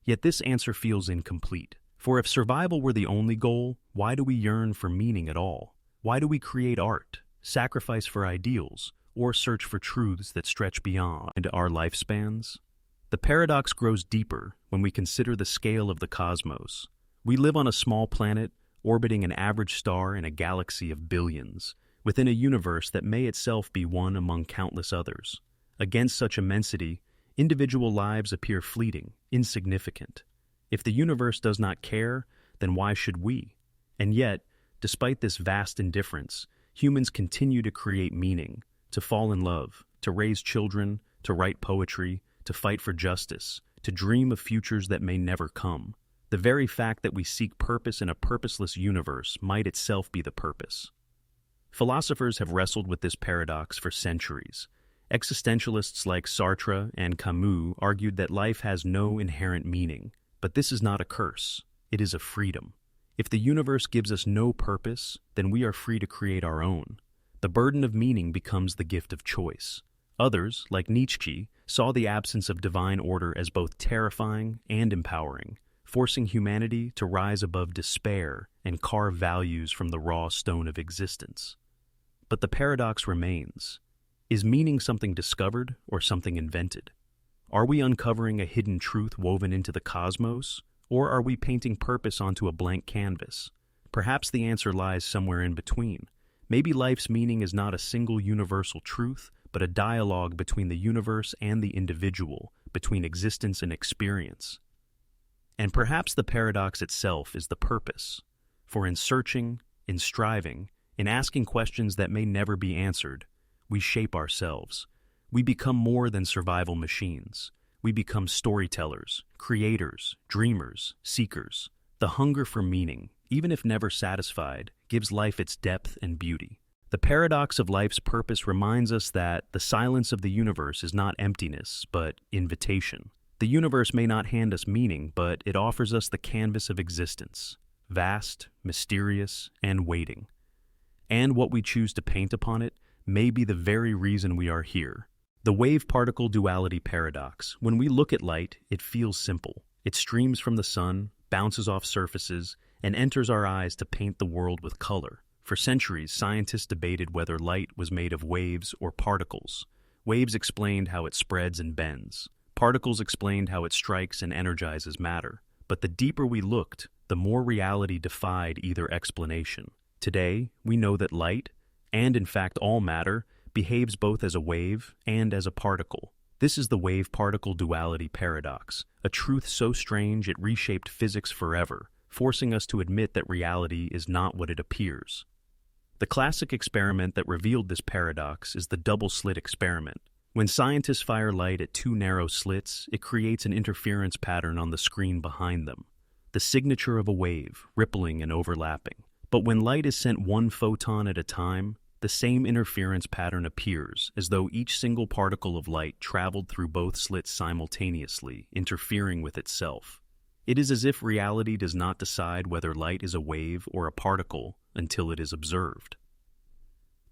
Yet this answer feels incomplete. For if survival were the only goal, why do we yearn for meaning at all? Why do we create art, sacrifice for ideals, or search for truths that stretch beyond our lifespans? The paradox grows deeper when we consider the scale of the cosmos. We live on a small planet, orbiting an average star in a galaxy of billions, within a universe that may itself be one among countless others. Against such immensity, individual lives appear fleeting, insignificant. If the universe does not care, then why should we? And yet, despite this vast indifference, humans continue to create meaning, to fall in love, to raise children, to write poetry, to fight for justice, to dream of futures that may never come. The very fact that we seek purpose in a purposeless universe might itself be the purpose. Philosophers have wrestled with this paradox for centuries. Existentialists like Sartre and Camus argued that life has no inherent meaning, but this is not a curse, it is a freedom. If the universe gives us no purpose, then we are free to create our own. The burden of meaning becomes the gift of choice. Others, like Nietzsche, saw the absence of divine order as both terrifying and empowering, forcing humanity to rise above despair and carve values from the raw stone of existence. But the paradox remains. Is meaning something discovered or something invented? Are we uncovering a hidden truth woven into the cosmos, or are we painting purpose onto a blank canvas? Perhaps the answer lies somewhere in between. Maybe life's meaning is not a single universal truth, but a dialogue between the universe and the individual, between existence and experience. And perhaps the paradox itself is the purpose. For in searching, in striving, in asking questions that may never be answered, we shape ourselves. We become more than survival machines. We become storytellers, creators, dreamers, seekers. The hunger for meaning, even if never satisfied, gives life its depth and beauty. The paradox of life's purpose reminds us that the silence of the universe is not emptiness, but invitation. The universe may not hand us meaning, but it offers us the canvas of existence, vast, mysterious, and waiting. And what we choose to paint upon it may be the very reason we are here. The wave-particle duality paradox. When we look at light, it feels simple. It streams from the sun, bounces off surfaces, and enters our eyes to paint the world with color. For centuries, scientists debated whether light was made of waves or particles. Waves explained how it spreads and bends. Particles explained how it strikes and energizes matter. But the deeper we looked, the more reality defied either explanation. Today, we know that light, and in fact all matter, behaves both as a wave and as a particle. This is the wave-particle duality paradox, a truth so strange it reshaped physics forever, forcing us to admit that reality is not what it appears. The classic experiment that revealed this paradox is the double-slit experiment. When scientists fire light at two narrow slits, it creates an interference pattern on the screen behind them, the signature of a wave, rippling and overlapping. But when light is sent one photon at a time, the same interference pattern appears, as though each single particle of light traveled through both slits simultaneously, interfering with itself. It is as if reality does not decide whether light is a wave or a particle until it is observed.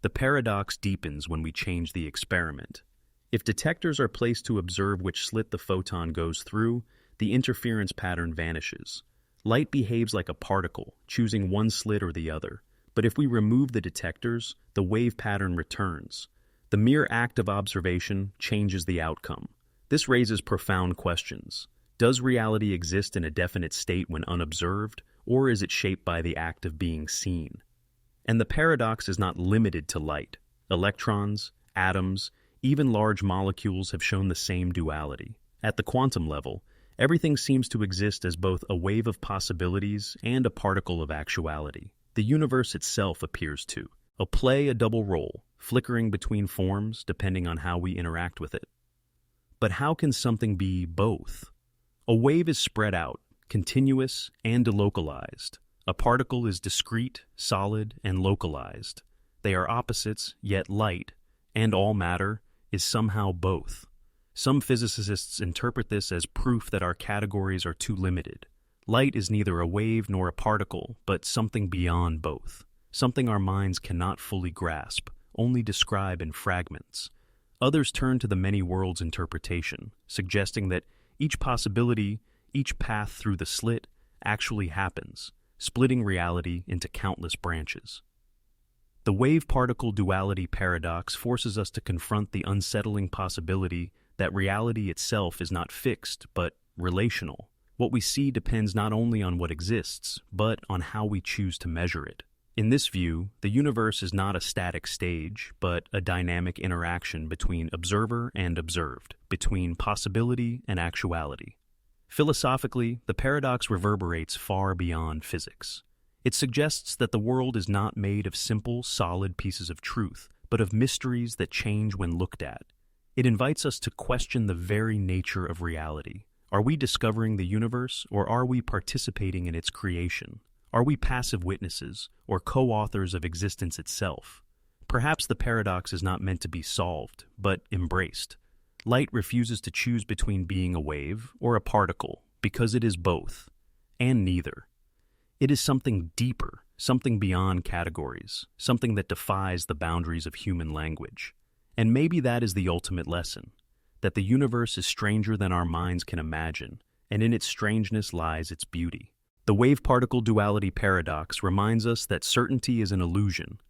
The paradox deepens when we change the experiment. If detectors are placed to observe which slit the photon goes through, the interference pattern vanishes. Light behaves like a particle, choosing one slit or the other. But if we remove the detectors, the wave pattern returns. The mere act of observation changes the outcome. This raises profound questions. Does reality exist in a definite state when unobserved, or is it shaped by the act of being seen? And the paradox is not limited to light. Electrons, atoms, even large molecules have shown the same duality. At the quantum level, everything seems to exist as both a wave of possibilities and a particle of actuality. The universe itself appears to play a double role, flickering between forms depending on how we interact with it. But how can something be both? A wave is spread out, continuous, and delocalized. A particle is discrete, solid, and localized. They are opposites, yet light, and all matter, is somehow both. Some physicists interpret this as proof that our categories are too limited. Light is neither a wave nor a particle, but something beyond both. Something our minds cannot fully grasp, only describe in fragments. Others turn to the many worlds interpretation, suggesting that each possibility, each path through the slit, actually happens, splitting reality into countless branches. The wave-particle duality paradox forces us to confront the unsettling possibility that reality itself is not fixed, but relational. What we see depends not only on what exists, but on how we choose to measure it. In this view, the universe is not a static stage, but a dynamic interaction between observer and observed, between possibility and actuality. Philosophically, the paradox reverberates far beyond physics. It suggests that the world is not made of simple, solid pieces of truth, but of mysteries that change when looked at. It invites us to question the very nature of reality. Are we discovering the universe, or are we participating in its creation? Are we passive witnesses, or co-authors of existence itself? Perhaps the paradox is not meant to be solved, but embraced. Light refuses to choose between being a wave or a particle, because it is both, and neither. It is something deeper, something beyond categories, something that defies the boundaries of human language. And maybe that is the ultimate lesson, that the universe is stranger than our minds can imagine, and in its strangeness lies its beauty. The wave-particle duality paradox reminds us that certainty is an illusion,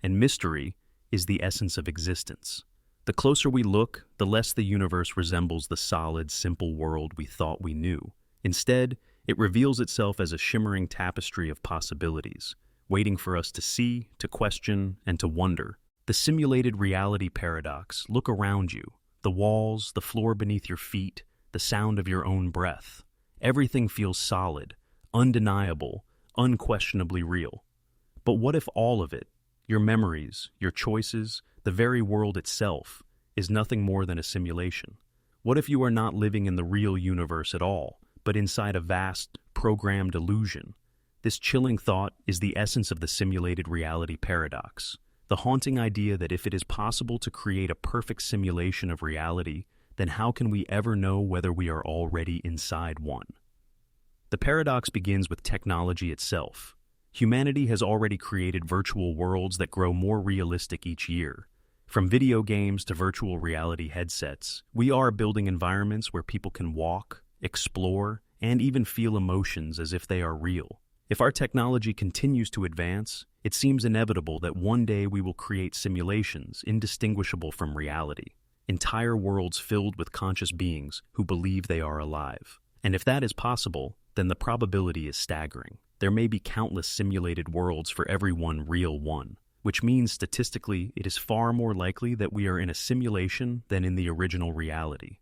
and mystery is the essence of existence. The closer we look, the less the universe resembles the solid, simple world we thought we knew. Instead, it reveals itself as a shimmering tapestry of possibilities, waiting for us to see, to question, and to wonder. The simulated reality paradox. Look around you. The walls, the floor beneath your feet, the sound of your own breath. Everything feels solid, undeniable, unquestionably real. But what if all of it, your memories, your choices, the very world itself, is nothing more than a simulation? What if you are not living in the real universe at all, but inside a vast, programmed illusion? This chilling thought is the essence of the simulated reality paradox, the haunting idea that if it is possible to create a perfect simulation of reality, then how can we ever know whether we are already inside one? The paradox begins with technology itself. Humanity has already created virtual worlds that grow more realistic each year. From video games to virtual reality headsets, we are building environments where people can walk, explore, and even feel emotions as if they are real. If our technology continues to advance, it seems inevitable that one day we will create simulations indistinguishable from reality, entire worlds filled with conscious beings who believe they are alive. And if that is possible, then the probability is staggering. There may be countless simulated worlds for every one real one, which means statistically it is far more likely that we are in a simulation than in the original reality.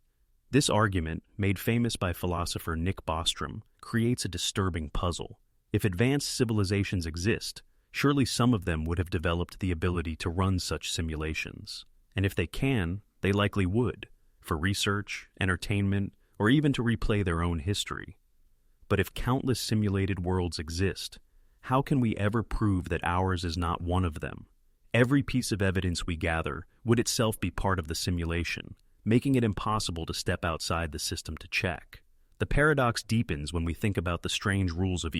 This argument, made famous by philosopher Nick Bostrom, creates a disturbing puzzle. If advanced civilizations exist, surely some of them would have developed the ability to run such simulations. And if they can, they likely would, for research, entertainment, or even to replay their own history. But if countless simulated worlds exist, how can we ever prove that ours is not one of them? Every piece of evidence we gather would itself be part of the simulation, making it impossible to step outside the system to check. The paradox deepens when we think about the strange rules of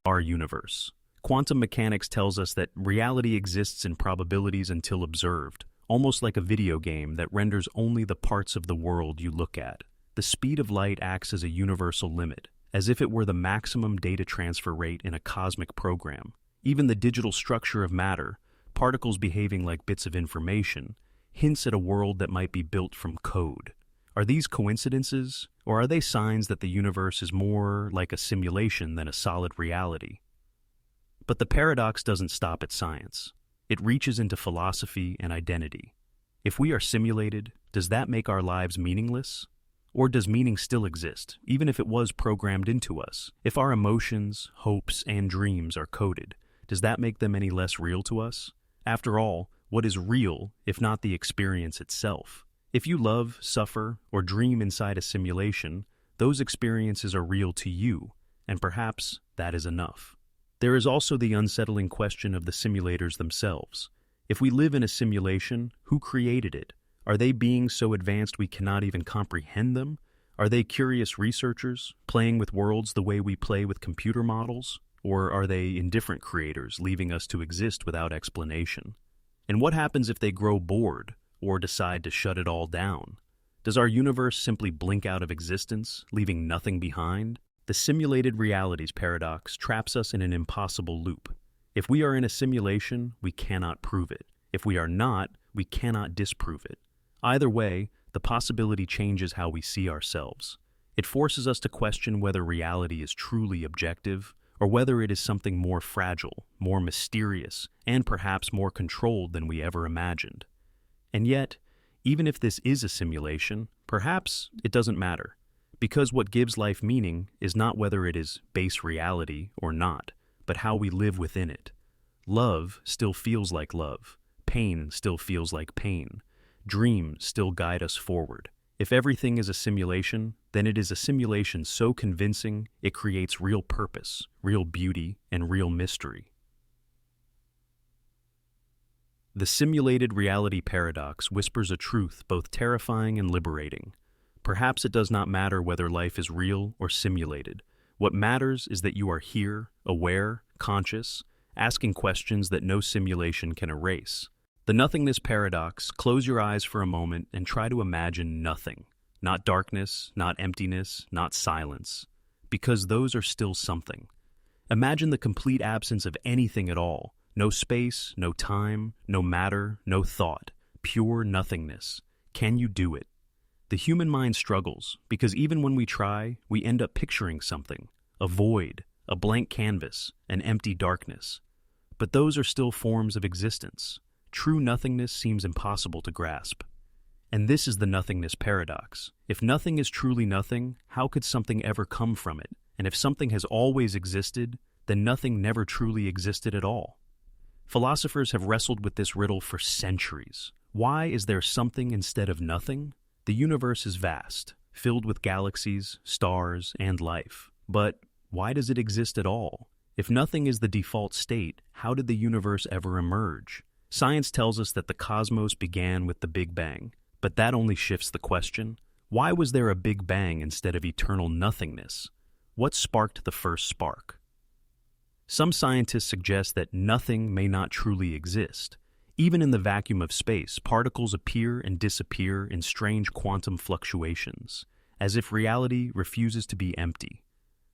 our universe. Quantum mechanics tells us that reality exists in probabilities until observed, almost like a video game that renders only the parts of the world you look at. The speed of light acts as a universal limit, as if it were the maximum data transfer rate in a cosmic program. Even the digital structure of matter, particles behaving like bits of information, hints at a world that might be built from code. Are these coincidences, or are they signs that the universe is more like a simulation than a solid reality? But the paradox doesn't stop at science. It reaches into philosophy and identity. If we are simulated, does that make our lives meaningless? Or does meaning still exist, even if it was programmed into us? If our emotions, hopes, and dreams are coded, does that make them any less real to us? After all, what is real, if not the experience itself? If you love, suffer, or dream inside a simulation, those experiences are real to you, and perhaps that is enough. There is also the unsettling question of the simulators themselves. If we live in a simulation, who created it? Are they beings so advanced we cannot even comprehend them? Are they curious researchers, playing with worlds the way we play with computer models? Or are they indifferent creators, leaving us to exist without explanation? And what happens if they grow bored, or decide to shut it all down? Does our universe simply blink out of existence, leaving nothing behind? The simulated realities paradox traps us in an impossible loop. If we are in a simulation, we cannot prove it. If we are not, we cannot disprove it. Either way, the possibility changes how we see ourselves. It forces us to question whether reality is truly objective, or whether it is something more fragile, more mysterious, and perhaps more controlled than we ever imagined. And yet, even if this is a simulation, perhaps it doesn't matter, because what gives life meaning is not whether it is base reality or not, but how we live within it. Love still feels like love. Pain still feels like pain. Dreams still guide us forward. If everything is a simulation, then it is a simulation so convincing it creates real purpose, real beauty, and real mystery. The simulated reality paradox whispers a truth both terrifying and liberating. Perhaps it does not matter whether life is real or simulated. What matters is that you are here, aware, conscious, asking questions that no simulation can erase. The Nothingness Paradox, close your eyes for a moment and try to imagine nothing. Not darkness, not emptiness, not silence. Because those are still something. Imagine the complete absence of anything at all. No space, no time, no matter, no thought. Pure nothingness. Can you do it? The human mind struggles, because even when we try, we end up picturing something. A void, a blank canvas, an empty darkness. But those are still forms of existence. True nothingness seems impossible to grasp. And this is the Nothingness Paradox. If nothing is truly nothing, how could something ever come from it? And if something has always existed, then nothing never truly existed at all. Philosophers have wrestled with this riddle for centuries. Why is there something instead of nothing? The universe is vast, filled with galaxies, stars, and life. But why does it exist at all? If nothing is the default state, how did the universe ever emerge? Science tells us that the cosmos began with the Big Bang, but that only shifts the question. Why was there a Big Bang instead of eternal nothingness? What sparked the first spark? Some scientists suggest that nothing may not truly exist. Even in the vacuum of space, particles appear and disappear in strange quantum fluctuations, as if reality refuses to be empty.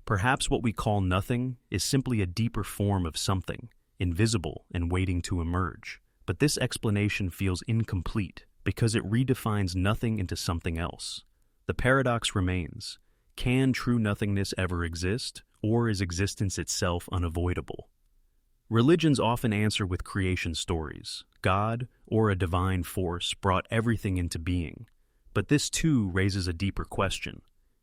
Perhaps what we call nothing is simply a deeper form of something, invisible and waiting to emerge. But this explanation feels incomplete because it redefines nothing into something else. The paradox remains: can true nothingness ever exist, or is existence itself unavoidable? Religions often answer with creation stories. God, or a divine force, brought everything into being. But this too raises a deeper question.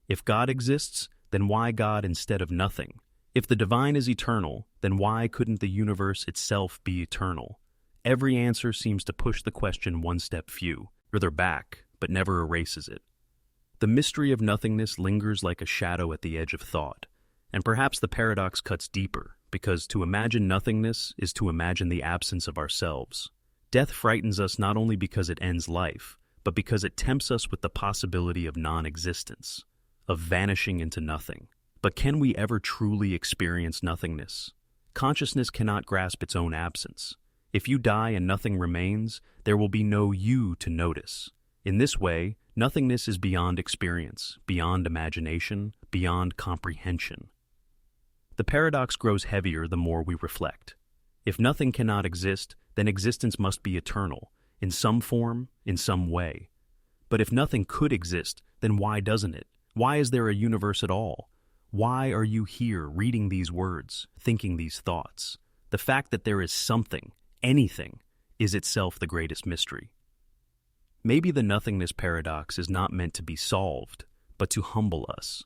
If God exists, then why God instead of nothing? If the divine is eternal, then why couldn't the universe itself be eternal? Every answer seems to push the question one step further back, but never erases it. The mystery of nothingness lingers like a shadow at the edge of thought, and perhaps the paradox cuts deeper, because to imagine nothingness is to imagine the absence of ourselves. Death frightens us not only because it ends life, but because it tempts us with the possibility of non-existence, of vanishing into nothing. But can we ever truly experience nothingness? Consciousness cannot grasp its own absence. If you die and nothing remains, there will be no you to notice. In this way, nothingness is beyond experience, beyond imagination, beyond comprehension. The paradox grows heavier the more we reflect. If nothing cannot exist, then existence must be eternal, in some form, in some way. But if nothing could exist, then why doesn't it? Why is there a universe at all? Why are you here reading these words, thinking these thoughts? The fact that there is something, anything, is itself the greatest mystery. Maybe the nothingness paradox is not meant to be solved, but to humble us.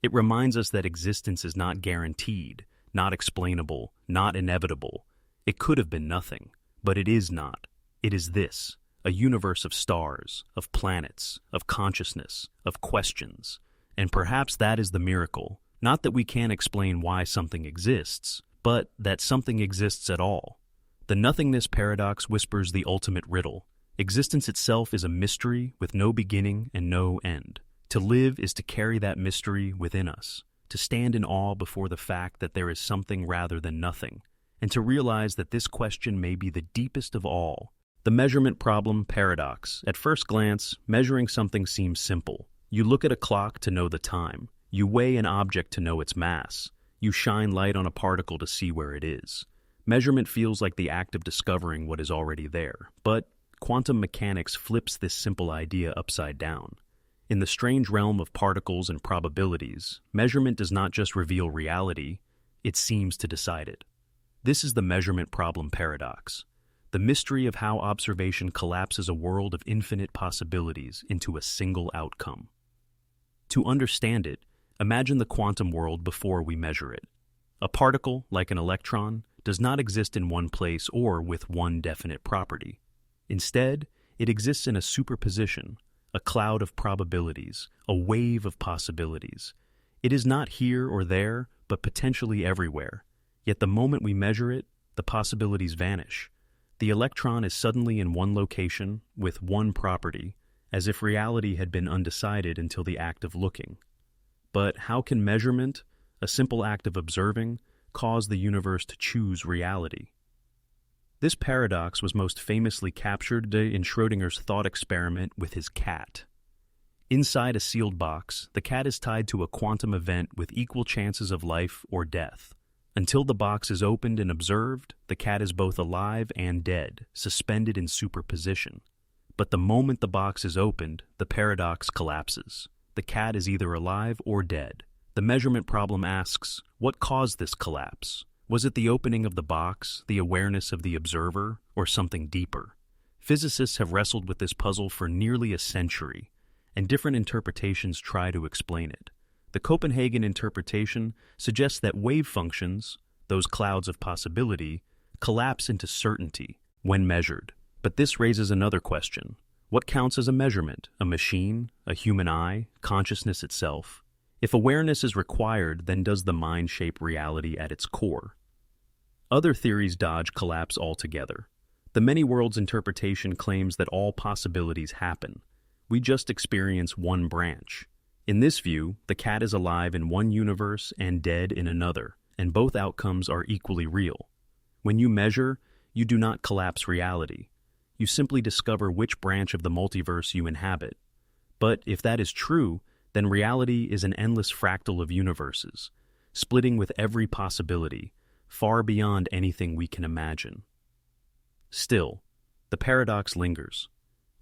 It reminds us that existence is not guaranteed, not explainable, not inevitable. It could have been nothing, but it is not. It is this, a universe of stars, of planets, of consciousness, of questions. And perhaps that is the miracle, not that we can't explain why something exists, but that something exists at all. The nothingness paradox whispers the ultimate riddle. Existence itself is a mystery with no beginning and no end. To live is to carry that mystery within us, to stand in awe before the fact that there is something rather than nothing, and to realize that this question may be the deepest of all. The measurement problem paradox. At first glance, measuring something seems simple. You look at a clock to know the time. You weigh an object to know its mass. You shine light on a particle to see where it is. Measurement feels like the act of discovering what is already there. But quantum mechanics flips this simple idea upside down. In the strange realm of particles and probabilities, measurement does not just reveal reality, it seems to decide it. This is the measurement problem paradox, the mystery of how observation collapses a world of infinite possibilities into a single outcome. To understand it, imagine the quantum world before we measure it. A particle, like an electron, does not exist in one place or with one definite property. Instead, it exists in a superposition, a cloud of probabilities, a wave of possibilities. It is not here or there, but potentially everywhere. Yet the moment we measure it, the possibilities vanish. The electron is suddenly in one location, with one property, as if reality had been undecided until the act of looking. But how can measurement, a simple act of observing, cause the universe to choose reality? This paradox was most famously captured in Schrödinger's thought experiment with his cat. Inside a sealed box, the cat is tied to a quantum event with equal chances of life or death. Until the box is opened and observed, the cat is both alive and dead, suspended in superposition. But the moment the box is opened, the paradox collapses. The cat is either alive or dead. The measurement problem asks, what caused this collapse? Was it the opening of the box, the awareness of the observer, or something deeper? Physicists have wrestled with this puzzle for nearly a century, and different interpretations try to explain it. The Copenhagen interpretation suggests that wave functions, those clouds of possibility, collapse into certainty when measured. But this raises another question. What counts as a measurement? A machine? A human eye? Consciousness itself? If awareness is required, then does the mind shape reality at its core? Other theories dodge collapse altogether. The many worlds interpretation claims that all possibilities happen. We just experience one branch. In this view, the cat is alive in one universe and dead in another, and both outcomes are equally real. When you measure, you do not collapse reality. You simply discover which branch of the multiverse you inhabit. But if that is true, then reality is an endless fractal of universes, splitting with every possibility, far beyond anything we can imagine. Still, the paradox lingers.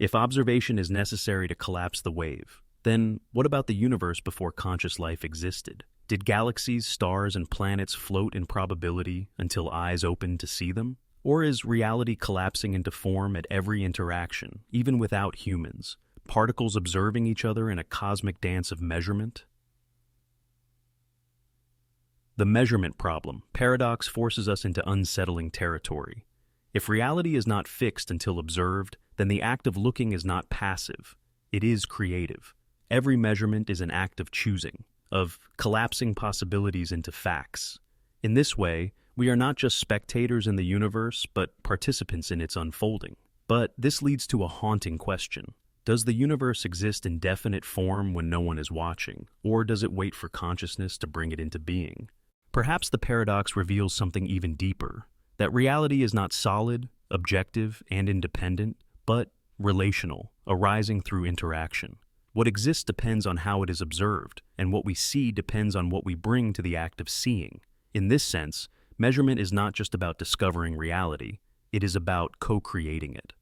If observation is necessary to collapse the wave, then what about the universe before conscious life existed? Did galaxies, stars, and planets float in probability until eyes opened to see them? Or is reality collapsing into form at every interaction, even without humans, particles observing each other in a cosmic dance of measurement? The measurement problem. Paradox forces us into unsettling territory. If reality is not fixed until observed, then the act of looking is not passive. It is creative. Every measurement is an act of choosing, of collapsing possibilities into facts. In this way, we are not just spectators in the universe, but participants in its unfolding. But this leads to a haunting question. Does the universe exist in definite form when no one is watching, or does it wait for consciousness to bring it into being? Perhaps the paradox reveals something even deeper, that reality is not solid, objective, and independent, but relational, arising through interaction. What exists depends on how it is observed, and what we see depends on what we bring to the act of seeing. In this sense, measurement is not just about discovering reality, it is about co-creating it.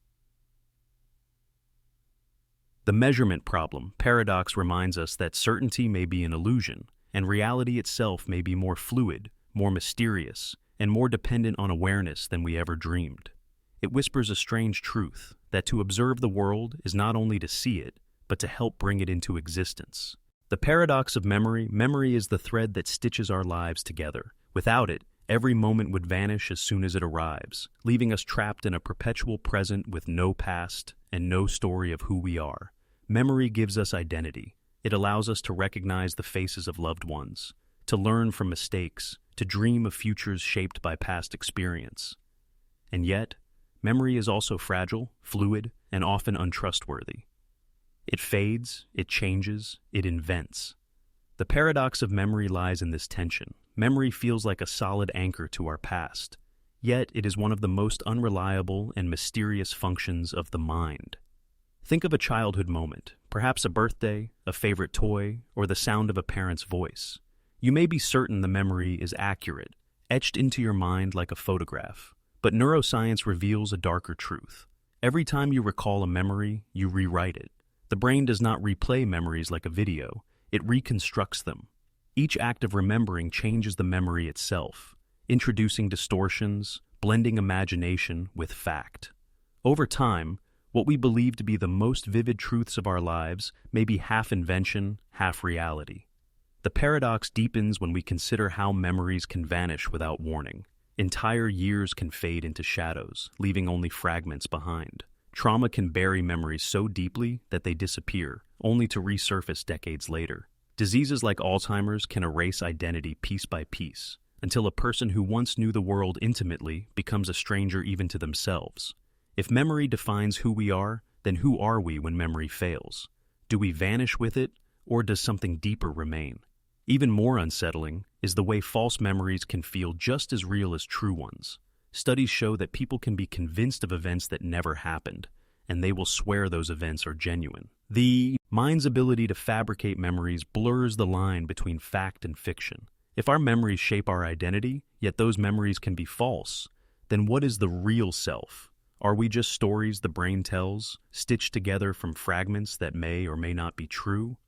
The measurement problem. Paradox reminds us that certainty may be an illusion, and reality itself may be more fluid, more mysterious, and more dependent on awareness than we ever dreamed. It whispers a strange truth, that to observe the world is not only to see it, but to help bring it into existence. The paradox of memory. Memory is the thread that stitches our lives together. Without it, every moment would vanish as soon as it arrives, leaving us trapped in a perpetual present with no past and no story of who we are. Memory gives us identity. It allows us to recognize the faces of loved ones, to learn from mistakes, to dream of futures shaped by past experience. And yet, memory is also fragile, fluid, and often untrustworthy. It fades, it changes, it invents. The paradox of memory lies in this tension. Memory feels like a solid anchor to our past, yet it is one of the most unreliable and mysterious functions of the mind. Think of a childhood moment, perhaps a birthday, a favorite toy, or the sound of a parent's voice. You may be certain the memory is accurate, etched into your mind like a photograph. But neuroscience reveals a darker truth. Every time you recall a memory, you rewrite it. The brain does not replay memories like a video, it reconstructs them. Each act of remembering changes the memory itself, introducing distortions, blending imagination with fact. Over time, what we believe to be the most vivid truths of our lives may be half invention, half reality. The paradox deepens when we consider how memories can vanish without warning. Entire years can fade into shadows, leaving only fragments behind. Trauma can bury memories so deeply that they disappear, only to resurface decades later. Diseases like Alzheimer's can erase identity piece by piece, until a person who once knew the world intimately becomes a stranger even to themselves. If memory defines who we are, then who are we when memory fails? Do we vanish with it, or does something deeper remain? Even more unsettling is the way false memories can feel just as real as true ones. Studies show that people can be convinced of events that never happened, and they will swear those events are genuine. The mind's ability to fabricate memories blurs the line between fact and fiction. If our memories shape our identity, yet those memories can be false, then what is the real self? Are we just stories the brain tells, stitched together from fragments that may or may not be true?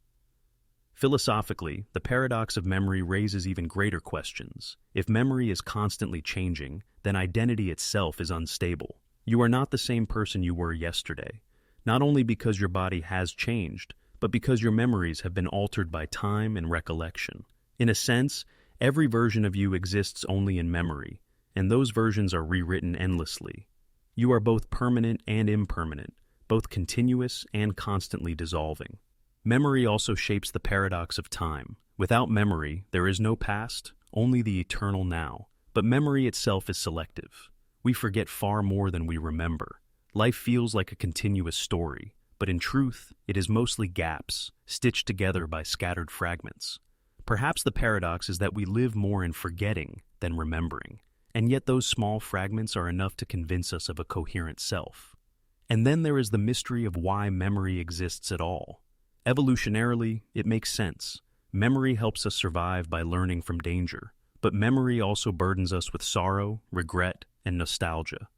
Philosophically, the paradox of memory raises even greater questions. If memory is constantly changing, then identity itself is unstable. You are not the same person you were yesterday, not only because your body has changed, but because your memories have been altered by time and recollection. In a sense, every version of you exists only in memory, and those versions are rewritten endlessly. You are both permanent and impermanent, both continuous and constantly dissolving. Memory also shapes the paradox of time. Without memory, there is no past, only the eternal now. But memory itself is selective. We forget far more than we remember. Life feels like a continuous story, but in truth, it is mostly gaps, stitched together by scattered fragments. Perhaps the paradox is that we live more in forgetting than remembering, and yet those small fragments are enough to convince us of a coherent self. And then there is the mystery of why memory exists at all. Evolutionarily, it makes sense. Memory helps us survive by learning from danger, but memory also burdens us with sorrow, regret, and nostalgia.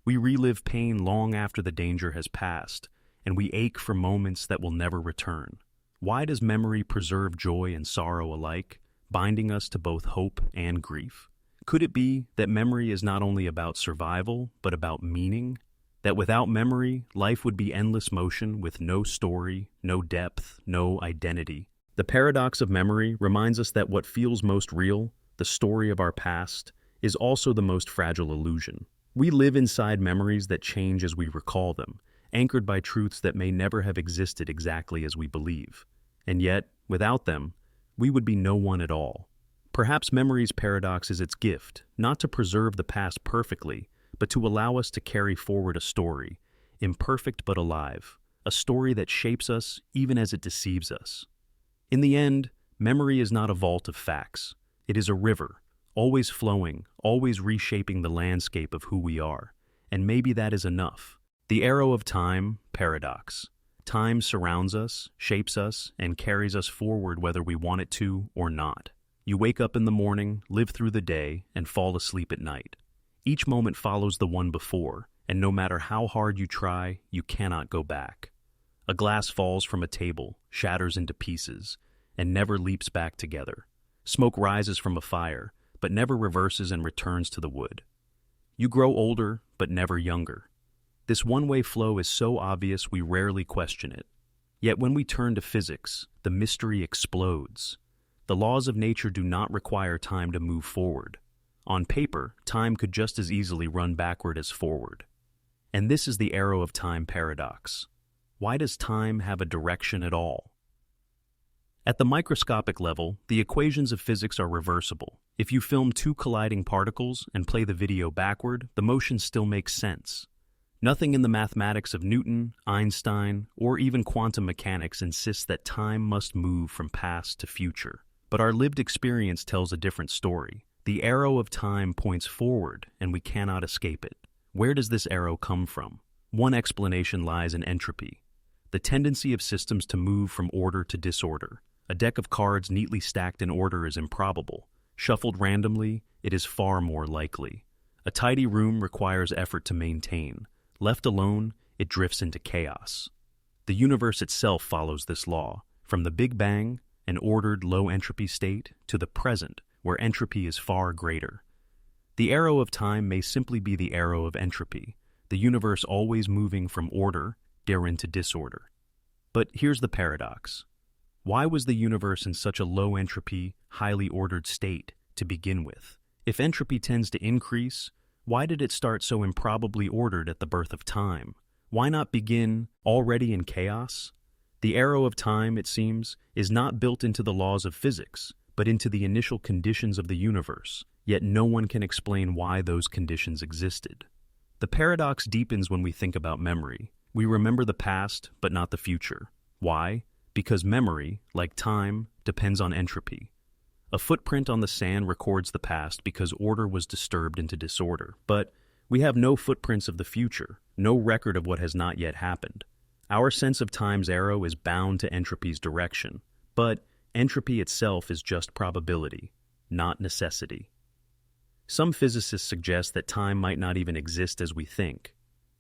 We relive pain long after the danger has passed, and we ache for moments that will never return. Why does memory preserve joy and sorrow alike, binding us to both hope and grief? Could it be that memory is not only about survival, but about meaning? That without memory, life would be endless motion with no story, no depth, no identity? The paradox of memory reminds us that what feels most real, the story of our past, is also the most fragile illusion. We live inside memories that change as we recall them, anchored by truths that may never have existed exactly as we believe. And yet, without them, we would be no one at all. Perhaps memory's paradox is its gift, not to preserve the past perfectly, but to allow us to carry forward a story, imperfect but alive, a story that shapes us even as it deceives us. In the end, memory is not a vault of facts. It is a river, always flowing, always reshaping the landscape of who we are. And maybe that is enough. The arrow of time, paradox. Time surrounds us, shapes us, and carries us forward whether we want it to or not. You wake up in the morning, live through the day, and fall asleep at night. Each moment follows the one before, and no matter how hard you try, you cannot go back. A glass falls from a table, shatters into pieces, and never leaps back together. Smoke rises from a fire, but never reverses and returns to the wood. You grow older, but never younger. This one-way flow is so obvious we rarely question it. Yet when we turn to physics, the mystery explodes. The laws of nature do not require time to move forward. On paper, time could just as easily run backward as forward. And this is the arrow of time paradox. Why does time have a direction at all? At the microscopic level, the equations of physics are reversible. If you film two colliding particles and play the video backward, the motion still makes sense. Nothing in the mathematics of Newton, Einstein, or even quantum mechanics insists that time must move from past to future. But our lived experience tells a different story. The arrow of time points forward, and we cannot escape it. Where does this arrow come from? One explanation lies in entropy, the tendency of systems to move from order to disorder. A deck of cards neatly stacked in order is improbable. Shuffled randomly, it is far more likely. A tidy room requires effort to maintain. Left alone, it drifts into chaos. The universe itself follows this law, from the Big Bang, an ordered low-entropy state, to the present, where entropy is far greater. The arrow of time may simply be the arrow of entropy, the universe always moving from order into disorder. But here's the paradox. Why was the universe in such a low-entropy, highly ordered state to begin with? If entropy tends to increase, why did it start so improbably ordered at the birth of time? Why not begin already in chaos? The arrow of time, it seems, is not built into the laws of physics, but into the initial conditions of the universe, yet no one can explain why those conditions existed. The paradox deepens when we think about memory. We remember the past, but not the future. Why? Because memory, like time, depends on entropy. A footprint on the sand records the past because order was disturbed into disorder. But we have no footprints of the future, no record of what has not yet happened. Our sense of time's arrow is bound to entropy's direction, but entropy itself is just probability, not necessity. Some physicists suggest that time might not even exist as we think.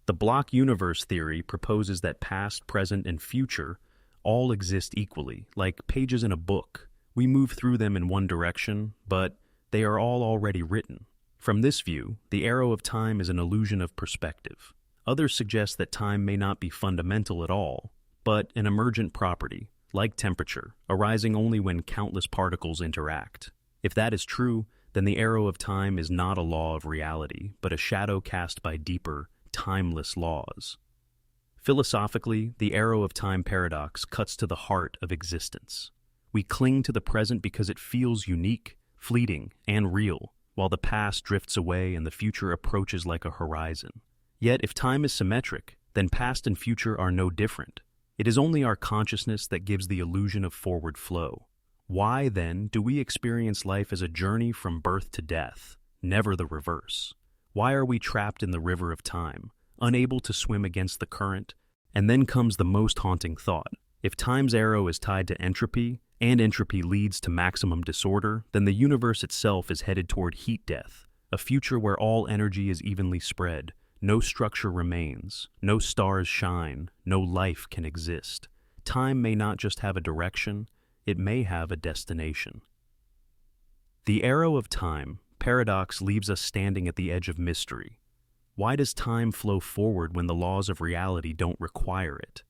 The block universe theory proposes that past, present, and future all exist equally, like pages in a book. We move through them in one direction, but they are all already written. From this view, the arrow of time is an illusion of perspective. Others suggest that time may not be fundamental at all, but an emergent property, like temperature, arising only when countless particles interact. If that is true, then the arrow of time is not a law of reality, but a shadow cast by deeper, timeless laws. Philosophically, the arrow of time paradox cuts to the heart of existence. We cling to the present because it feels unique, fleeting, and real, while the past drifts away and the future approaches like a horizon. Yet, if time is symmetric, then past and future are no different. It is only our consciousness that gives the illusion of forward flow. Why, then, do we experience life as a journey from birth to death, never the reverse? Why are we trapped in the river of time, unable to swim against the current? And then comes the most haunting thought. If time's arrow is tied to entropy, and entropy leads to maximum disorder, then the universe itself is headed toward heat death, a future where all energy is evenly spread, no structure remains, no stars shine, no life can exist. Time may not just have a direction, it may have a destination. The arrow of time paradox leaves us standing at the edge of mystery. Why does time flow forward when the laws of reality don't require it?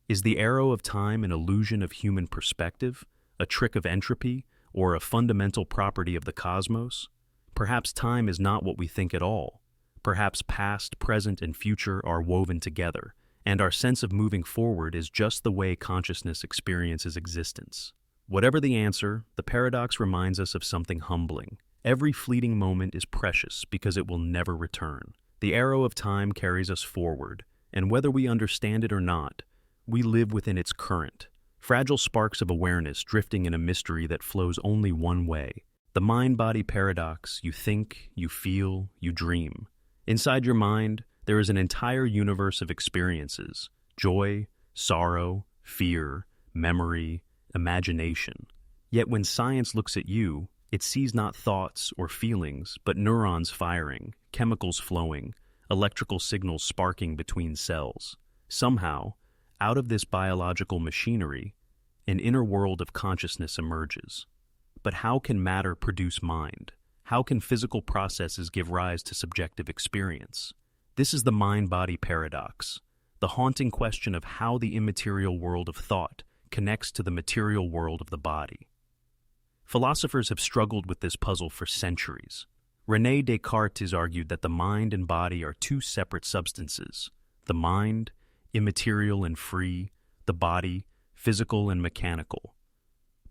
Is the arrow of time an illusion of human perspective, a trick of entropy, or a fundamental property of the cosmos? Perhaps time is not what we think at all. Perhaps past, present, and future are woven together, and our sense of moving forward is just the way consciousness experiences existence. Whatever the answer, the paradox reminds us of something humbling. Every fleeting moment is precious because it will never return. The arrow of time carries us forward, and whether we understand it or not, we live within its current, fragile sparks of awareness drifting in a mystery that flows only one way. The mind-body paradox: you think, you feel, you dream. Inside your mind, there is an entire universe of experiences: joy, sorrow, fear, memory, imagination. Yet when science looks at you, it sees not thoughts or feelings, but neurons firing, chemicals flowing, electrical signals sparking between cells. Somehow, out of this biological machinery, an inner world of consciousness emerges. But how can matter produce mind? How can physical processes give rise to subjective experience? This is the mind-body paradox, the haunting question of how the immaterial world of thought connects to the material world of the body. Philosophers have struggled with this puzzle for centuries. René Descartes has argued that the mind and body are two separate substances: the mind, immaterial and free; the body, physical and mechanical.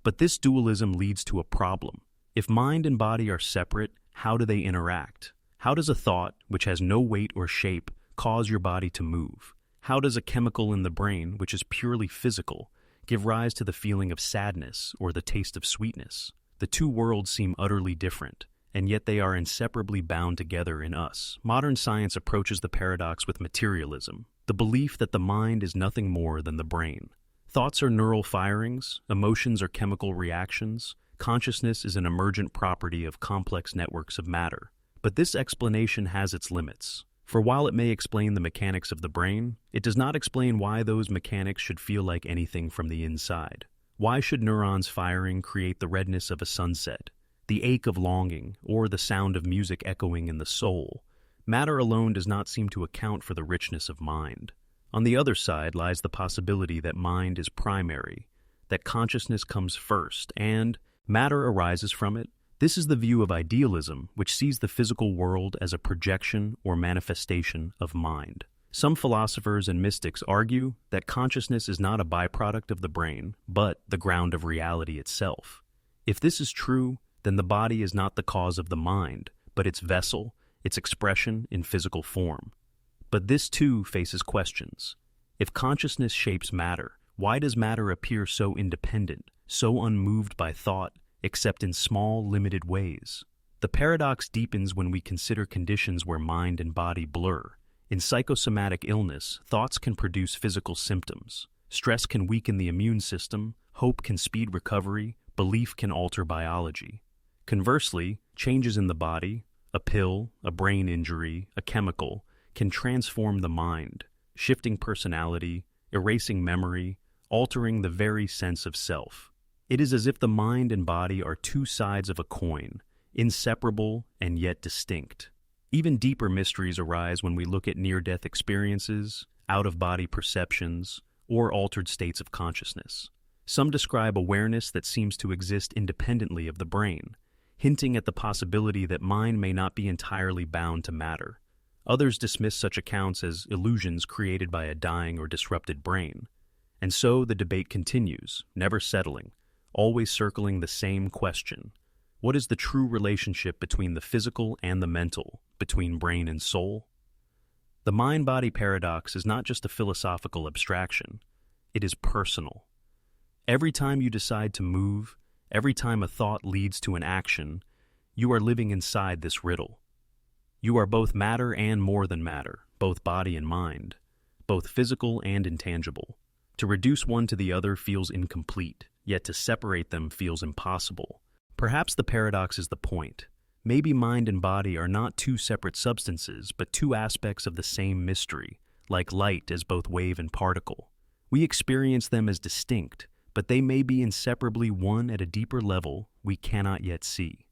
But this dualism leads to a problem. If mind and body are separate, how do they interact? How does a thought, which has no weight or shape, cause your body to move? How does a chemical in the brain, which is purely physical, give rise to the feeling of sadness or the taste of sweetness? The two worlds seem utterly different, and yet they are inseparably bound together in us. Modern science approaches the paradox with materialism, the belief that the mind is nothing more than the brain. Thoughts are neural firings, emotions are chemical reactions, consciousness is an emergent property of complex networks of matter. But this explanation has its limits. For while it may explain the mechanics of the brain, it does not explain why those mechanics should feel like anything from the inside. Why should neurons firing create the redness of a sunset, the ache of longing, or the sound of music echoing in the soul? Matter alone does not seem to account for the richness of mind. On the other side lies the possibility that mind is primary, that consciousness comes first, and matter arises from it. This is the view of idealism, which sees the physical world as a projection or manifestation of mind. Some philosophers and mystics argue that consciousness is not a byproduct of the brain, but the ground of reality itself. If this is true, then the body is not the cause of the mind, but its vessel, its expression in physical form. But this too faces questions. If consciousness shapes matter, why does matter appear so independent, so unmoved by thought, except in small, limited ways? The paradox deepens when we consider conditions where mind and body blur. In psychosomatic illness, thoughts can produce physical symptoms. Stress can weaken the immune system, hope can speed recovery, belief can alter biology. Conversely, changes in the body, a pill, a brain injury, a chemical, can transform the mind, shifting personality, erasing memory, altering the very sense of self. It is as if the mind and body are two sides of a coin, inseparable and yet distinct. Even deeper mysteries arise when we look at near-death experiences, out-of-body perceptions, or altered states of consciousness. Some describe awareness that seems to exist independently of the brain, hinting at the possibility that mind may not be entirely bound to matter. Others dismiss such accounts as illusions created by a dying or disrupted brain. And so the debate continues, never settling, always circling the same question. What is the true relationship between the physical and the mental, between brain and soul? The mind-body paradox is not just a philosophical abstraction. It is personal. Every time you decide to move, every time a thought leads to an action, you are living inside this riddle. You are both matter and more than matter, both body and mind, both physical and intangible. To reduce one to the other feels incomplete, yet to separate them feels impossible. Perhaps the paradox is the point. Maybe mind and body are not two separate substances, but two aspects of the same mystery, like light as both wave and particle. We experience them as distinct, but they may be inseparably one at a deeper level we cannot yet see.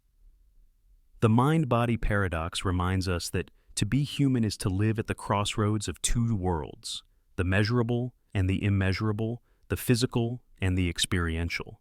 The mind-body paradox reminds us that to be human is to live at the crossroads of two worlds, the measurable and the immeasurable, the physical and the experiential.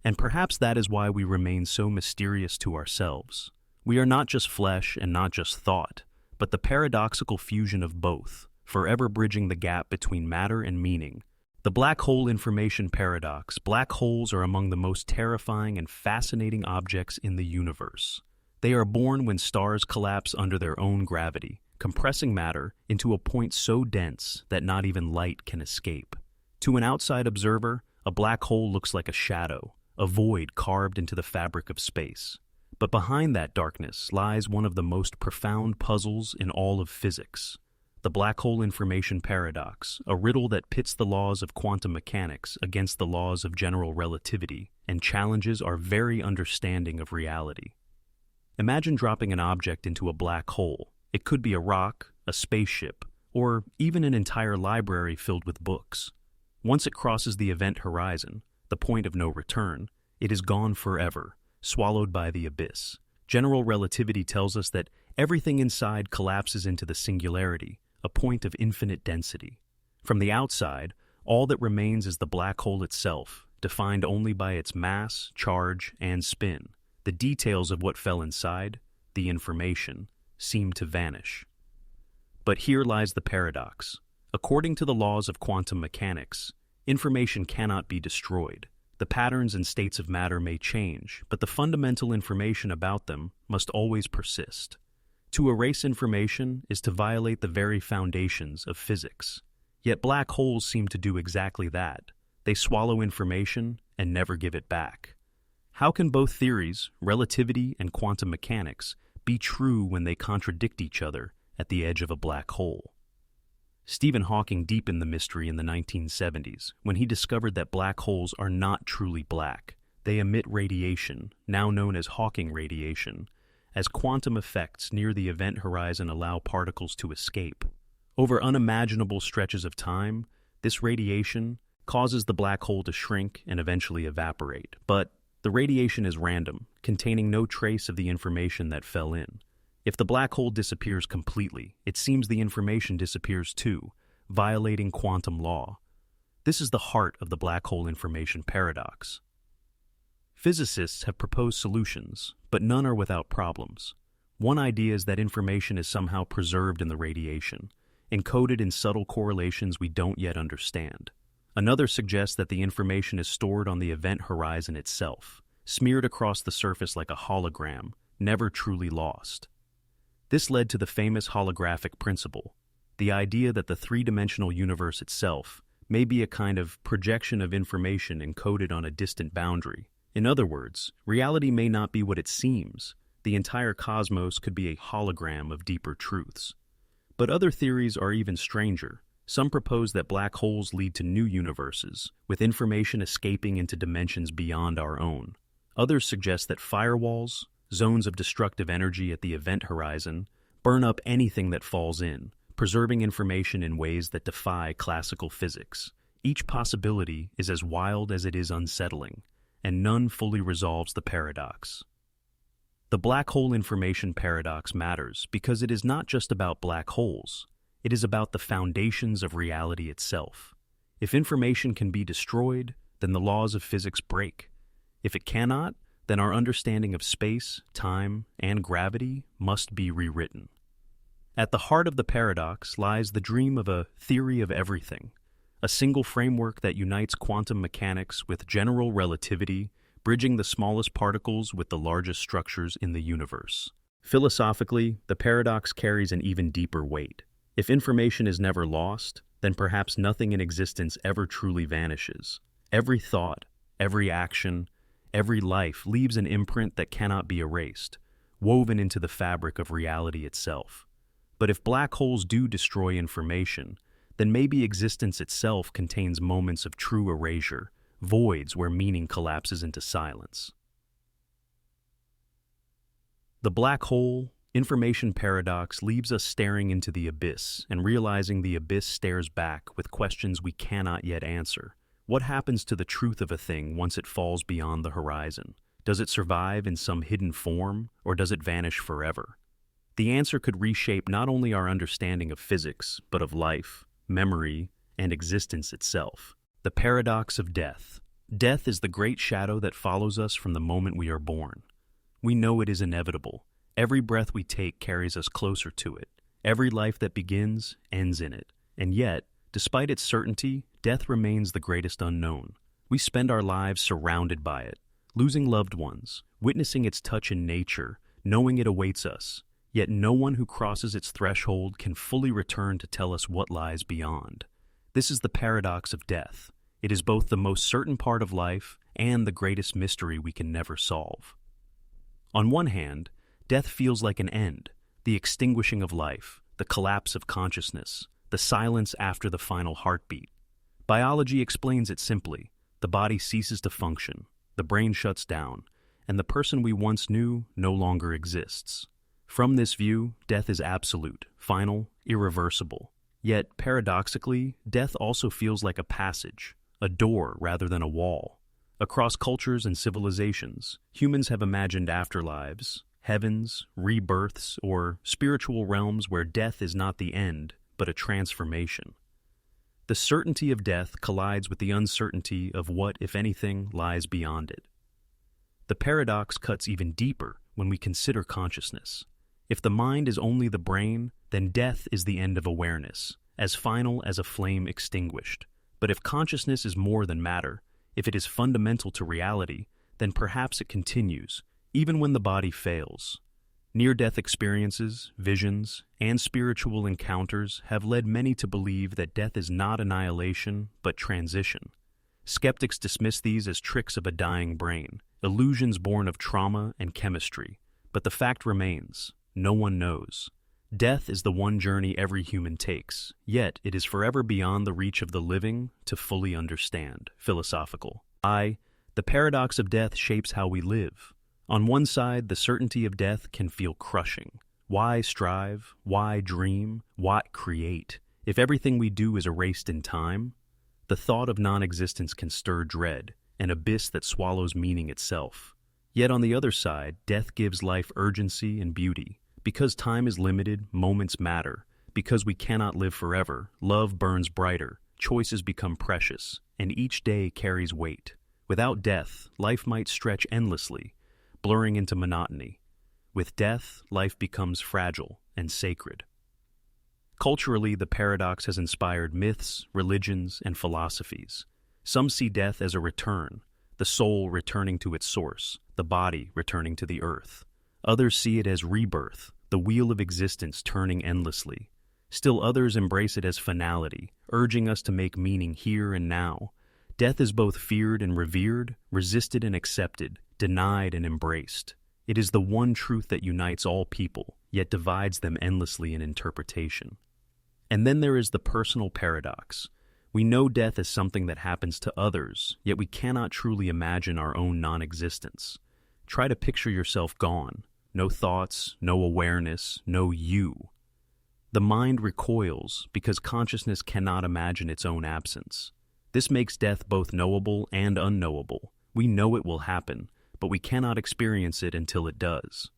And perhaps that is why we remain so mysterious to ourselves. We are not just flesh and not just thought, but the paradoxical fusion of both, forever bridging the gap between matter and meaning. The black hole information paradox. Black holes are among the most terrifying and fascinating objects in the universe. They are born when stars collapse under their own gravity, compressing matter into a point so dense that not even light can escape. To an outside observer, a black hole looks like a shadow, a void carved into the fabric of space. But behind that darkness lies one of the most profound puzzles in all of physics. The black hole information paradox, a riddle that pits the laws of quantum mechanics against the laws of general relativity and challenges our very understanding of reality. Imagine dropping an object into a black hole. It could be a rock, a spaceship, or even an entire library filled with books. Once it crosses the event horizon, the point of no return, it is gone forever, swallowed by the abyss. General relativity tells us that everything inside collapses into the singularity, a point of infinite density. From the outside, all that remains is the black hole itself, defined only by its mass, charge, and spin. The details of what fell inside, the information, seem to vanish. But here lies the paradox. According to the laws of quantum mechanics, information cannot be destroyed. The patterns and states of matter may change, but the fundamental information about them must always persist. To erase information is to violate the very foundations of physics. Yet black holes seem to do exactly that. They swallow information and never give it back. How can both theories, relativity and quantum mechanics, be true when they contradict each other at the edge of a black hole? Stephen Hawking deepened the mystery in the 1970s when he discovered that black holes are not truly black. They emit radiation, now known as Hawking radiation, as quantum effects near the event horizon allow particles to escape. Over unimaginable stretches of time, this radiation causes the black hole to shrink and eventually evaporate. But the radiation is random, containing no trace of the information that fell in. If the black hole disappears completely, it seems the information disappears too, violating quantum law. This is the heart of the black hole information paradox. Physicists have proposed solutions, but none are without problems. One idea is that information is somehow preserved in the radiation, encoded in subtle correlations we don't yet understand. Another suggests that the information is stored on the event horizon itself, smeared across the surface like a hologram, never truly lost. This led to the famous holographic principle, the idea that the three-dimensional universe itself may be a kind of projection of information encoded on a distant boundary. In other words, reality may not be what it seems. The entire cosmos could be a hologram of deeper truths. But other theories are even stranger. Some propose that black holes lead to new universes, with information escaping into dimensions beyond our own. Others suggest that firewalls, zones of destructive energy at the event horizon, burn up anything that falls in, preserving information in ways that defy classical physics. Each possibility is as wild as it is unsettling, and none fully resolves the paradox. The black hole information paradox matters because it is not just about black holes. It is about the foundations of reality itself. If information can be destroyed, then the laws of physics break. If it cannot, then our understanding of space, time, and gravity must be rewritten. At the heart of the paradox lies the dream of a theory of everything, a single framework that unites quantum mechanics with general relativity, bridging the smallest particles with the largest structures in the universe. Philosophically, the paradox carries an even deeper weight. If information is never lost, then perhaps nothing in existence ever truly vanishes. Every thought, every action, every life leaves an imprint that cannot be erased, woven into the fabric of reality itself. But if black holes do destroy information, then maybe existence itself contains moments of true erasure, voids where meaning collapses into silence. The black hole information paradox leaves us staring into the abyss and realizing the abyss stares back with questions we cannot yet answer. What happens to the truth of a thing once it falls beyond the horizon? Does it survive in some hidden form, or does it vanish forever? The answer could reshape not only our understanding of physics, but of life, memory, and existence itself. The paradox of death. Death is the great shadow that follows us from the moment we are born. We know it is inevitable. Every breath we take carries us closer to it. Every life that begins ends in it. And yet, despite its certainty, death remains the greatest unknown. We spend our lives surrounded by it, losing loved ones, witnessing its touch in nature, knowing it awaits us. Yet no one who crosses its threshold can fully return to tell us what lies beyond. This is the paradox of death. It is both the most certain part of life and the greatest mystery we can never solve. On one hand, death feels like an end, the extinguishing of life, the collapse of consciousness, the silence after the final heartbeat. Biology explains it simply. The body ceases to function, the brain shuts down, and the person we once knew no longer exists. From this view, death is absolute, final, irreversible. Yet, paradoxically, death also feels like a passage, a door rather than a wall. Across cultures and civilizations, humans have imagined afterlives, heavens, rebirths, or spiritual realms where death is not the end, but a transformation. The certainty of death collides with the uncertainty of what, if anything, lies beyond it. The paradox cuts even deeper when we consider consciousness. If the mind is only the brain, then death is the end of awareness, as final as a flame extinguished. But if consciousness is more than matter, if it is fundamental to reality, then perhaps it continues, even when the body fails. Near-death experiences, visions, and spiritual encounters have led many to believe that death is not annihilation, but transition. Skeptics dismiss these as tricks of a dying brain, illusions born of trauma and chemistry. But the fact remains. No one knows. Death is the one journey every human takes, yet it is forever beyond the reach of the living to fully understand. Philosophical. The paradox of death shapes how we live. On one side, the certainty of death can feel crushing. Why strive? Why dream? Why create? If everything we do is erased in time, the thought of non-existence can stir dread, an abyss that swallows meaning itself. Yet on the other side, death gives life urgency and beauty. Because time is limited, moments matter. Because we cannot live forever, love burns brighter, choices become precious, and each day carries weight. Without death, life might stretch endlessly, blurring into monotony. With death, life becomes fragile and sacred. Culturally, the paradox has inspired myths, religions, and philosophies. Some see death as a return, the soul returning to its source, the body returning to the earth. Others see it as rebirth, the wheel of existence turning endlessly. Still others embrace it as finality, urging us to make meaning here and now. Death is both feared and revered, resisted and accepted, denied and embraced. It is the one truth that unites all people, yet divides them endlessly in interpretation. And then there is the personal paradox. We know death is something that happens to others, yet we cannot truly imagine our own non-existence. Try to picture yourself gone. No thoughts, no awareness, no you. The mind recoils because consciousness cannot imagine its own absence. This makes death both knowable and unknowable. We know it will happen, but we cannot experience it until it does.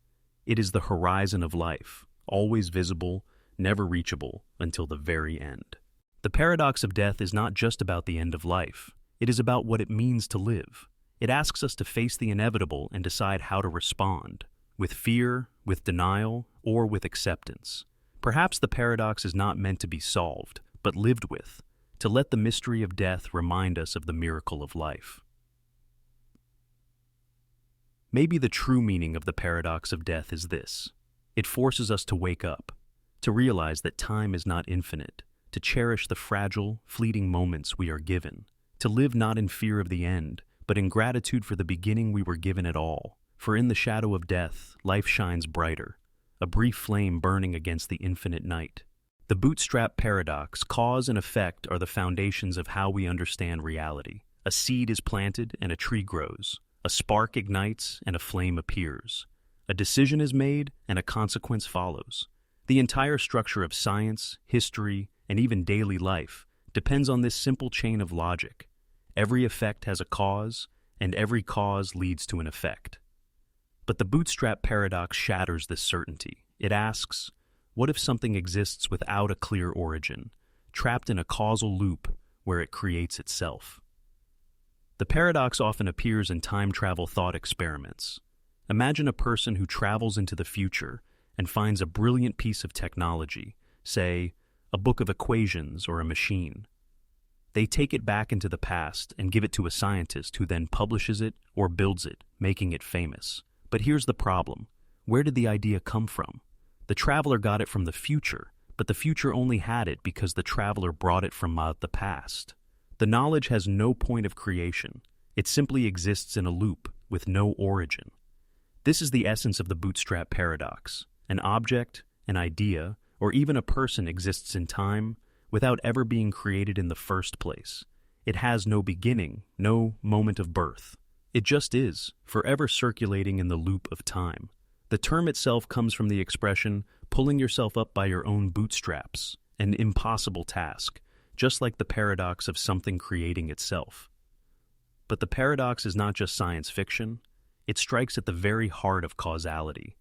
It is the horizon of life, always visible, never reachable, until the very end. The paradox of death is not just about the end of life. It is about what it means to live. It asks us to face the inevitable and decide how to respond. With fear, with denial, or with acceptance. Perhaps the paradox is not meant to be solved, but lived with, to let the mystery of death remind us of the miracle of life. Maybe the true meaning of the paradox of death is this. It forces us to wake up, to realize that time is not infinite, to cherish the fragile, fleeting moments we are given, to live not in fear of the end, but in gratitude for the beginning we were given at all. For in the shadow of death, life shines brighter, a brief flame burning against the infinite night. The Bootstrap Paradox, cause and effect, are the foundations of how we understand reality. A seed is planted and a tree grows. A spark ignites and a flame appears. A decision is made and a consequence follows. The entire structure of science, history, and even daily life depends on this simple chain of logic. Every effect has a cause, and every cause leads to an effect. But the Bootstrap Paradox shatters this certainty. It asks, what if something exists without a clear origin, trapped in a causal loop where it creates itself? The paradox often appears in time travel thought experiments. Imagine a person who travels into the future and finds a brilliant piece of technology, say, a book of equations or a machine. They take it back into the past and give it to a scientist who then publishes it or builds it, making it famous. But here's the problem. Where did the idea come from? The traveler got it from the future, but the future only had it because the traveler brought it from the past. The knowledge has no point of creation. It simply exists in a loop with no origin. This is the essence of the Bootstrap Paradox. An object, an idea, or even a person exists in time without ever being created in the first place. It has no beginning, no moment of birth. It just is, forever circulating in the loop of time. The term itself comes from the expression, pulling yourself up by your own bootstraps, an impossible task, just like the paradox of something creating itself. But the paradox is not just science fiction. It strikes at the very heart of causality.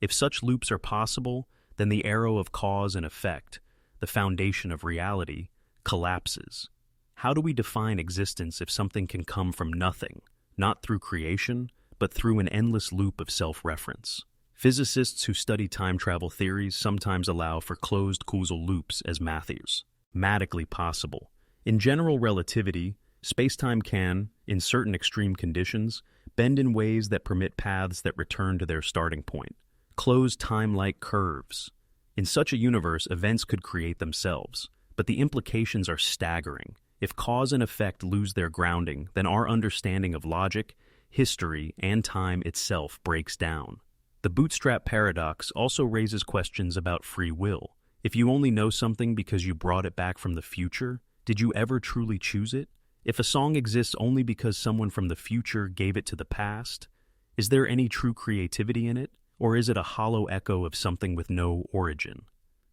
If such loops are possible, then the arrow of cause and effect, the foundation of reality, collapses. How do we define existence if something can come from nothing, not through creation, but through an endless loop of self-reference? Physicists who study time travel theories sometimes allow for closed causal loops as mathematically possible. In general relativity, space-time can, in certain extreme conditions, bend in ways that permit paths that return to their starting point, closed time-like curves. In such a universe, events could create themselves, but the implications are staggering. If cause and effect lose their grounding, then our understanding of logic, history, and time itself breaks down. The Bootstrap Paradox also raises questions about free will. If you only know something because you brought it back from the future, did you ever truly choose it? If a song exists only because someone from the future gave it to the past, is there any true creativity in it, or is it a hollow echo of something with no origin?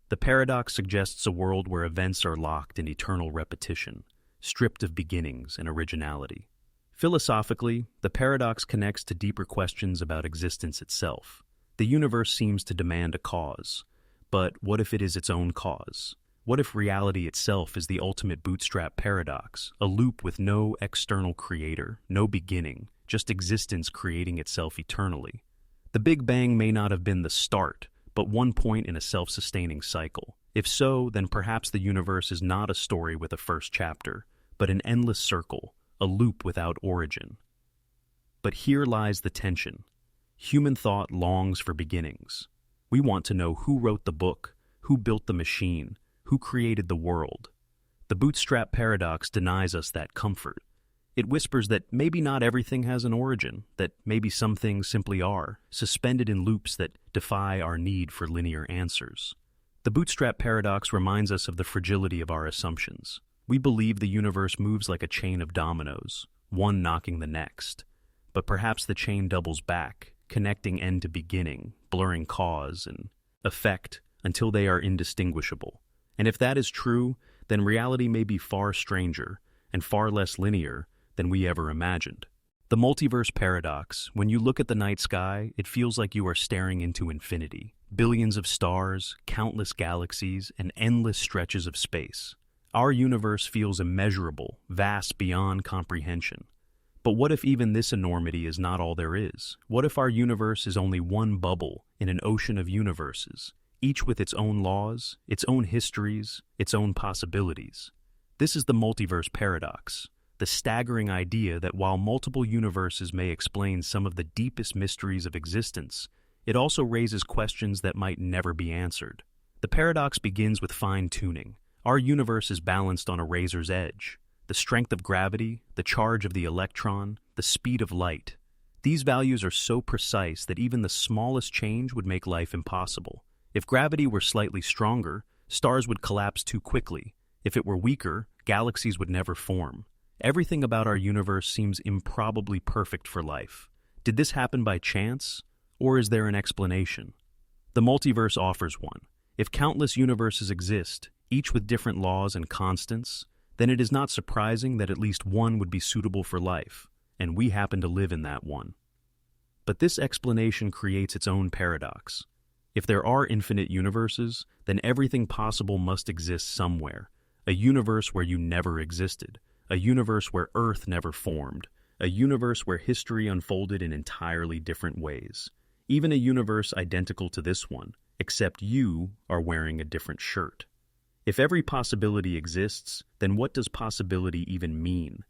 The paradox suggests a world where events are locked in eternal repetition, stripped of beginnings and originality. Philosophically, the paradox connects to deeper questions about existence itself. The universe seems to demand a cause, but what if it is its own cause? What if reality itself is the ultimate bootstrap paradox, a loop with no external creator, no beginning, just existence creating itself eternally? The Big Bang may not have been the start, but one point in a self-sustaining cycle. If so, then perhaps the universe is not a story with a first chapter, but an endless circle, a loop without origin. But here lies the tension. Human thought longs for beginnings. We want to know who wrote the book, who built the machine, who created the world. The Bootstrap Paradox denies us that comfort. It whispers that maybe not everything has an origin, that maybe some things simply are, suspended in loops that defy our need for linear answers. The Bootstrap Paradox reminds us of the fragility of our assumptions. We believe the universe moves like a chain of dominoes, one knocking the next. But perhaps the chain doubles back, connecting end to beginning, blurring cause and effect until they are indistinguishable. And if that is true, then reality may be far stranger and far less linear than we ever imagined. The Multiverse Paradox, when you look at the night sky, it feels like you are staring into infinity. Billions of stars, countless galaxies, and endless stretches of space. Our universe feels immeasurable, vast beyond comprehension. But what if even this enormity is not all there is? What if our universe is only one bubble in an ocean of universes, each with its own laws, its own histories, its own possibilities. This is the multiverse paradox, the staggering idea that while multiple universes may explain some of the deepest mysteries of existence, it also raises questions that might never be answered. The paradox begins with fine-tuning. Our universe is balanced on a razor's edge. The strength of gravity, the charge of the electron, the speed of light. These values are so precise that even the smallest change would make life impossible. If gravity were slightly stronger, stars would collapse too quickly. If it were weaker, galaxies would never form. Everything about our universe seems improbably perfect for life. Did this happen by chance, or is there an explanation? The multiverse offers one. If countless universes exist, each with different laws and constants, then it is not surprising that at least one would be suitable for life, and we happen to live in that one. But this explanation creates its own paradox. If there are infinite universes, then everything possible must exist somewhere. A universe where you never existed, a universe where Earth never formed, a universe where history unfolded in entirely different ways. Even a universe identical to this one, except you are wearing a different shirt. If every possibility exists, then what does possibility even mean?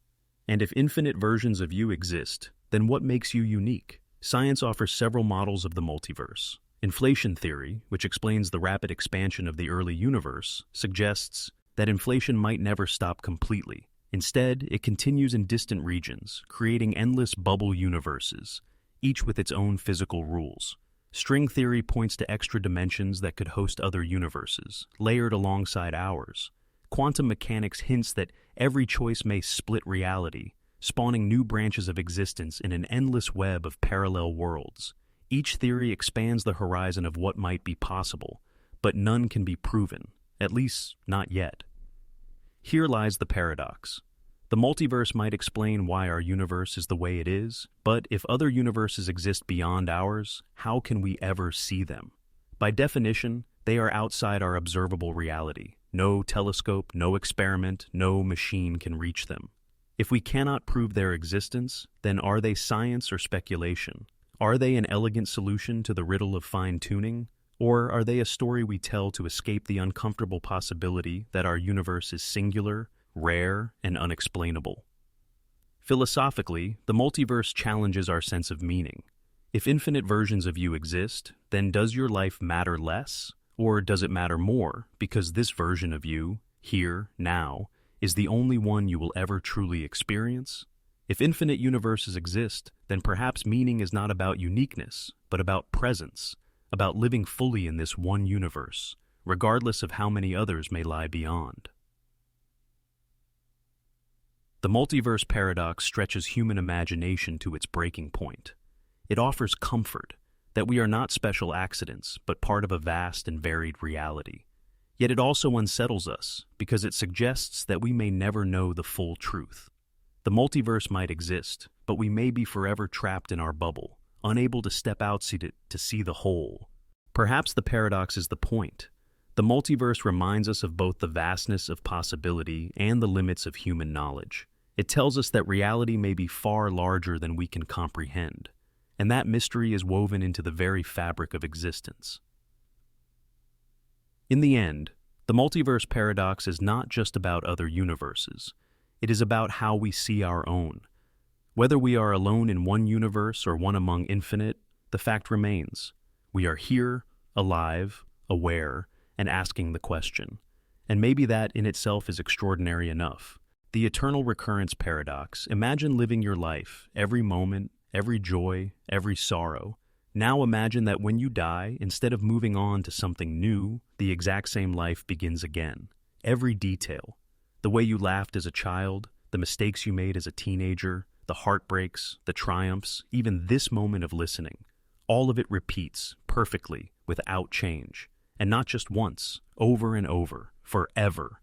And if infinite versions of you exist, then what makes you unique? Science offers several models of the multiverse. Inflation theory, which explains the rapid expansion of the early universe, suggests that inflation might never stop completely. Instead, it continues in distant regions, creating endless bubble universes, each with its own physical rules. String theory points to extra dimensions that could host other universes, layered alongside ours. Quantum mechanics hints that every choice may split reality, spawning new branches of existence in an endless web of parallel worlds. Each theory expands the horizon of what might be possible, but none can be proven, at least not yet. Here lies the paradox. The multiverse might explain why our universe is the way it is, but if other universes exist beyond ours, how can we ever see them? By definition, they are outside our observable reality. No telescope, no experiment, no machine can reach them. If we cannot prove their existence, then are they science or speculation? Are they an elegant solution to the riddle of fine-tuning? Or are they a story we tell to escape the uncomfortable possibility that our universe is singular, rare, and unexplainable? Philosophically, the multiverse challenges our sense of meaning. If infinite versions of you exist, then does your life matter less? Or does it matter more because this version of you, here, now, is the only one you will ever truly experience? If infinite universes exist, then perhaps meaning is not about uniqueness, but about presence, about living fully in this one universe, regardless of how many others may lie beyond. The multiverse paradox stretches human imagination to its breaking point. It offers comfort that we are not special accidents, but part of a vast and varied reality. Yet it also unsettles us because it suggests that we may never know the full truth. The multiverse might exist, but we may be forever trapped in our bubble, unable to step outside it to see the whole. Perhaps the paradox is the point. The multiverse reminds us of both the vastness of possibility and the limits of human knowledge. It tells us that reality may be far larger than we can comprehend, and that mystery is woven into the very fabric of existence. In the end, the multiverse paradox is not just about other universes. It is about how we see our own. Whether we are alone in one universe or one among infinite, the fact remains. We are here, alive, aware, and asking the question. And maybe that in itself is extraordinary enough. The eternal recurrence paradox. Imagine living your life, every moment, every joy, every sorrow. Now imagine that when you die, instead of moving on to something new, the exact same life begins again. Every detail. The way you laughed as a child, the mistakes you made as a teenager, the heartbreaks, the triumphs, even this moment of listening. All of it repeats perfectly, without change. And not just once, over and over, forever.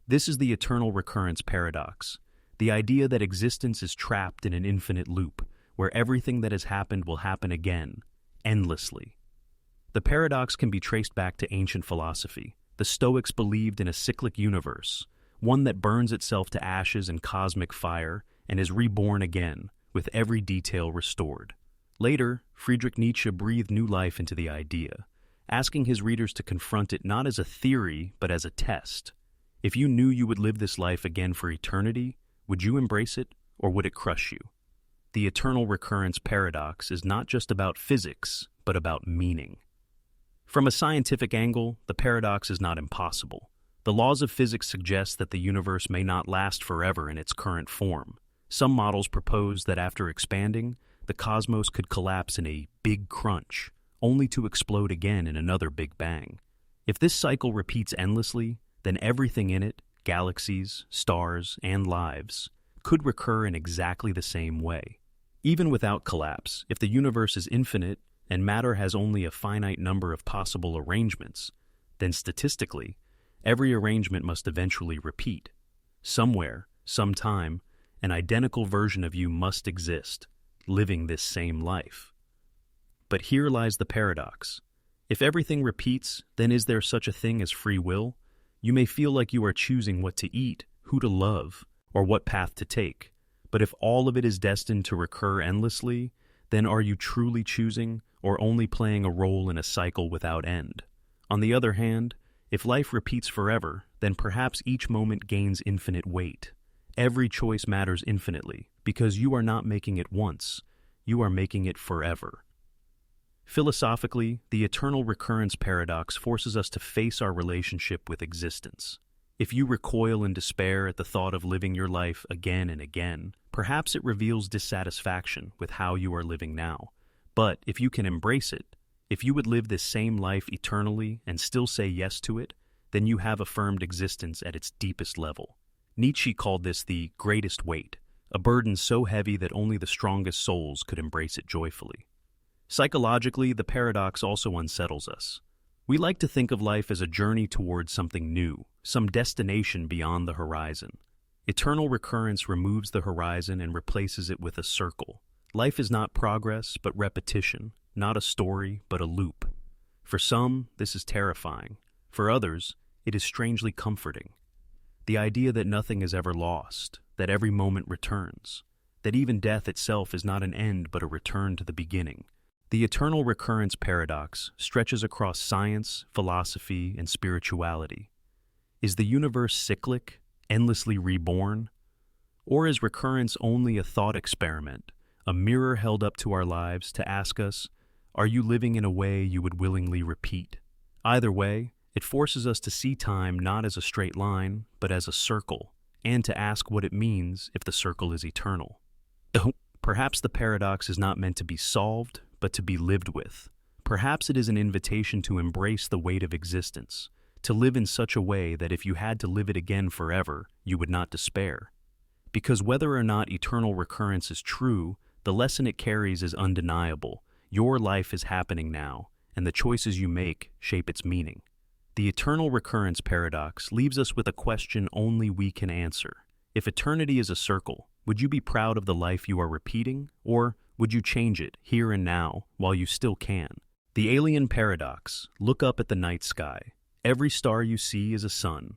This is the eternal recurrence paradox, the idea that existence is trapped in an infinite loop, where everything that has happened will happen again, endlessly. The paradox can be traced back to ancient philosophy. The Stoics believed in a cyclic universe, one that burns itself to ashes in cosmic fire and is reborn again, with every detail restored. Later, Friedrich Nietzsche breathed new life into the idea. asking his readers to confront it not as a theory, but as a test. If you knew you would live this life again for eternity, would you embrace it, or would it crush you? The eternal recurrence paradox is not just about physics, but about meaning. From a scientific angle, the paradox is not impossible. The laws of physics suggest that the universe may not last forever in its current form. Some models propose that after expanding, the cosmos could collapse in a big crunch, only to explode again in another big bang. If this cycle repeats endlessly, then everything in it, galaxies, stars, and lives, could recur in exactly the same way. Even without collapse, if the universe is infinite and matter has only a finite number of possible arrangements, then statistically, every arrangement must eventually repeat. Somewhere, sometime, an identical version of you must exist, living this same life. But here lies the paradox. If everything repeats, then is there such a thing as free will? You may feel like you are choosing what to eat, who to love, or what path to take. But if all of it is destined to recur endlessly, then are you truly choosing, or only playing a role in a cycle without end? On the other hand, if life repeats forever, then perhaps each moment gains infinite weight. Every choice matters infinitely, because you are not making it once, you are making it forever. Philosophically, the eternal recurrence paradox forces us to face our relationship with existence. If you recoil in despair at the thought of living your life again and again, perhaps it reveals dissatisfaction with how you are living now. But if you can embrace it, if you would live this same life eternally and still say yes to it, then you have affirmed existence at its deepest level. Nietzsche called this the greatest weight, a burden so heavy that only the strongest souls could embrace it joyfully. Psychologically, the paradox also unsettles us. We like to think of life as a journey towards something new, some destination beyond the horizon. Eternal recurrence removes the horizon and replaces it with a circle. Life is not progress, but repetition, not a story, but a loop. For some, this is terrifying. For others, it is strangely comforting. The idea that nothing is ever lost, that every moment returns, that even death itself is not an end but a return to the beginning. The eternal recurrence paradox stretches across science, philosophy, and spirituality. Is the universe cyclic, endlessly reborn? Or is recurrence only a thought experiment, a mirror held up to our lives to ask us, are you living in a way you would willingly repeat? Either way, it forces us to see time not as a straight line, but as a circle, and to ask what it means if the circle is eternal. Perhaps the paradox is not meant to be solved, but to be lived with. Perhaps it is an invitation to embrace the weight of existence, to live in such a way that if you had to live it again forever, you would not despair. Because whether or not eternal recurrence is true, the lesson it carries is undeniable. Your life is happening now, and the choices you make shape its meaning. The eternal recurrence paradox leaves us with a question only we can answer. If eternity is a circle, would you be proud of the life you are repeating, or would you change it here and now while you still can? The alien paradox: look up at the night sky. Every star you see is a sun,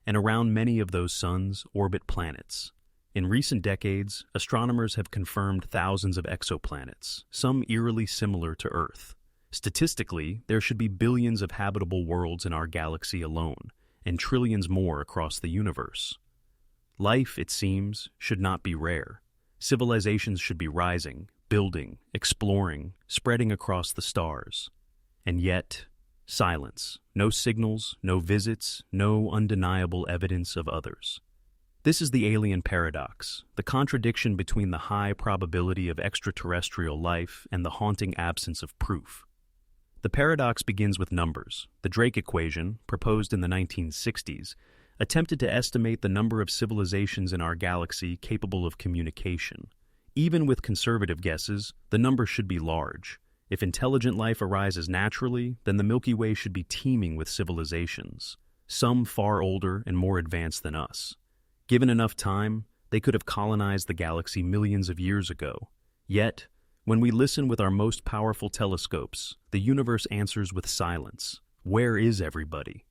and around many of those suns orbit planets. In recent decades, astronomers have confirmed thousands of exoplanets, some eerily similar to Earth. Statistically, there should be billions of habitable worlds in our galaxy alone, and trillions more across the universe. Life, it seems, should not be rare. Civilizations should be rising, building, exploring, spreading across the stars. And yet, silence. No signals, no visits, no undeniable evidence of others. This is the alien paradox, the contradiction between the high probability of extraterrestrial life and the haunting absence of proof. The paradox begins with numbers. The Drake equation, proposed in the 1960s, attempted to estimate the number of civilizations in our galaxy capable of communication. Even with conservative guesses, the number should be large. If intelligent life arises naturally, then the Milky Way should be teeming with civilizations, some far older and more advanced than us. Given enough time, they could have colonized the galaxy millions of years ago. Yet, when we listen with our most powerful telescopes, the universe answers with silence. Where is everybody?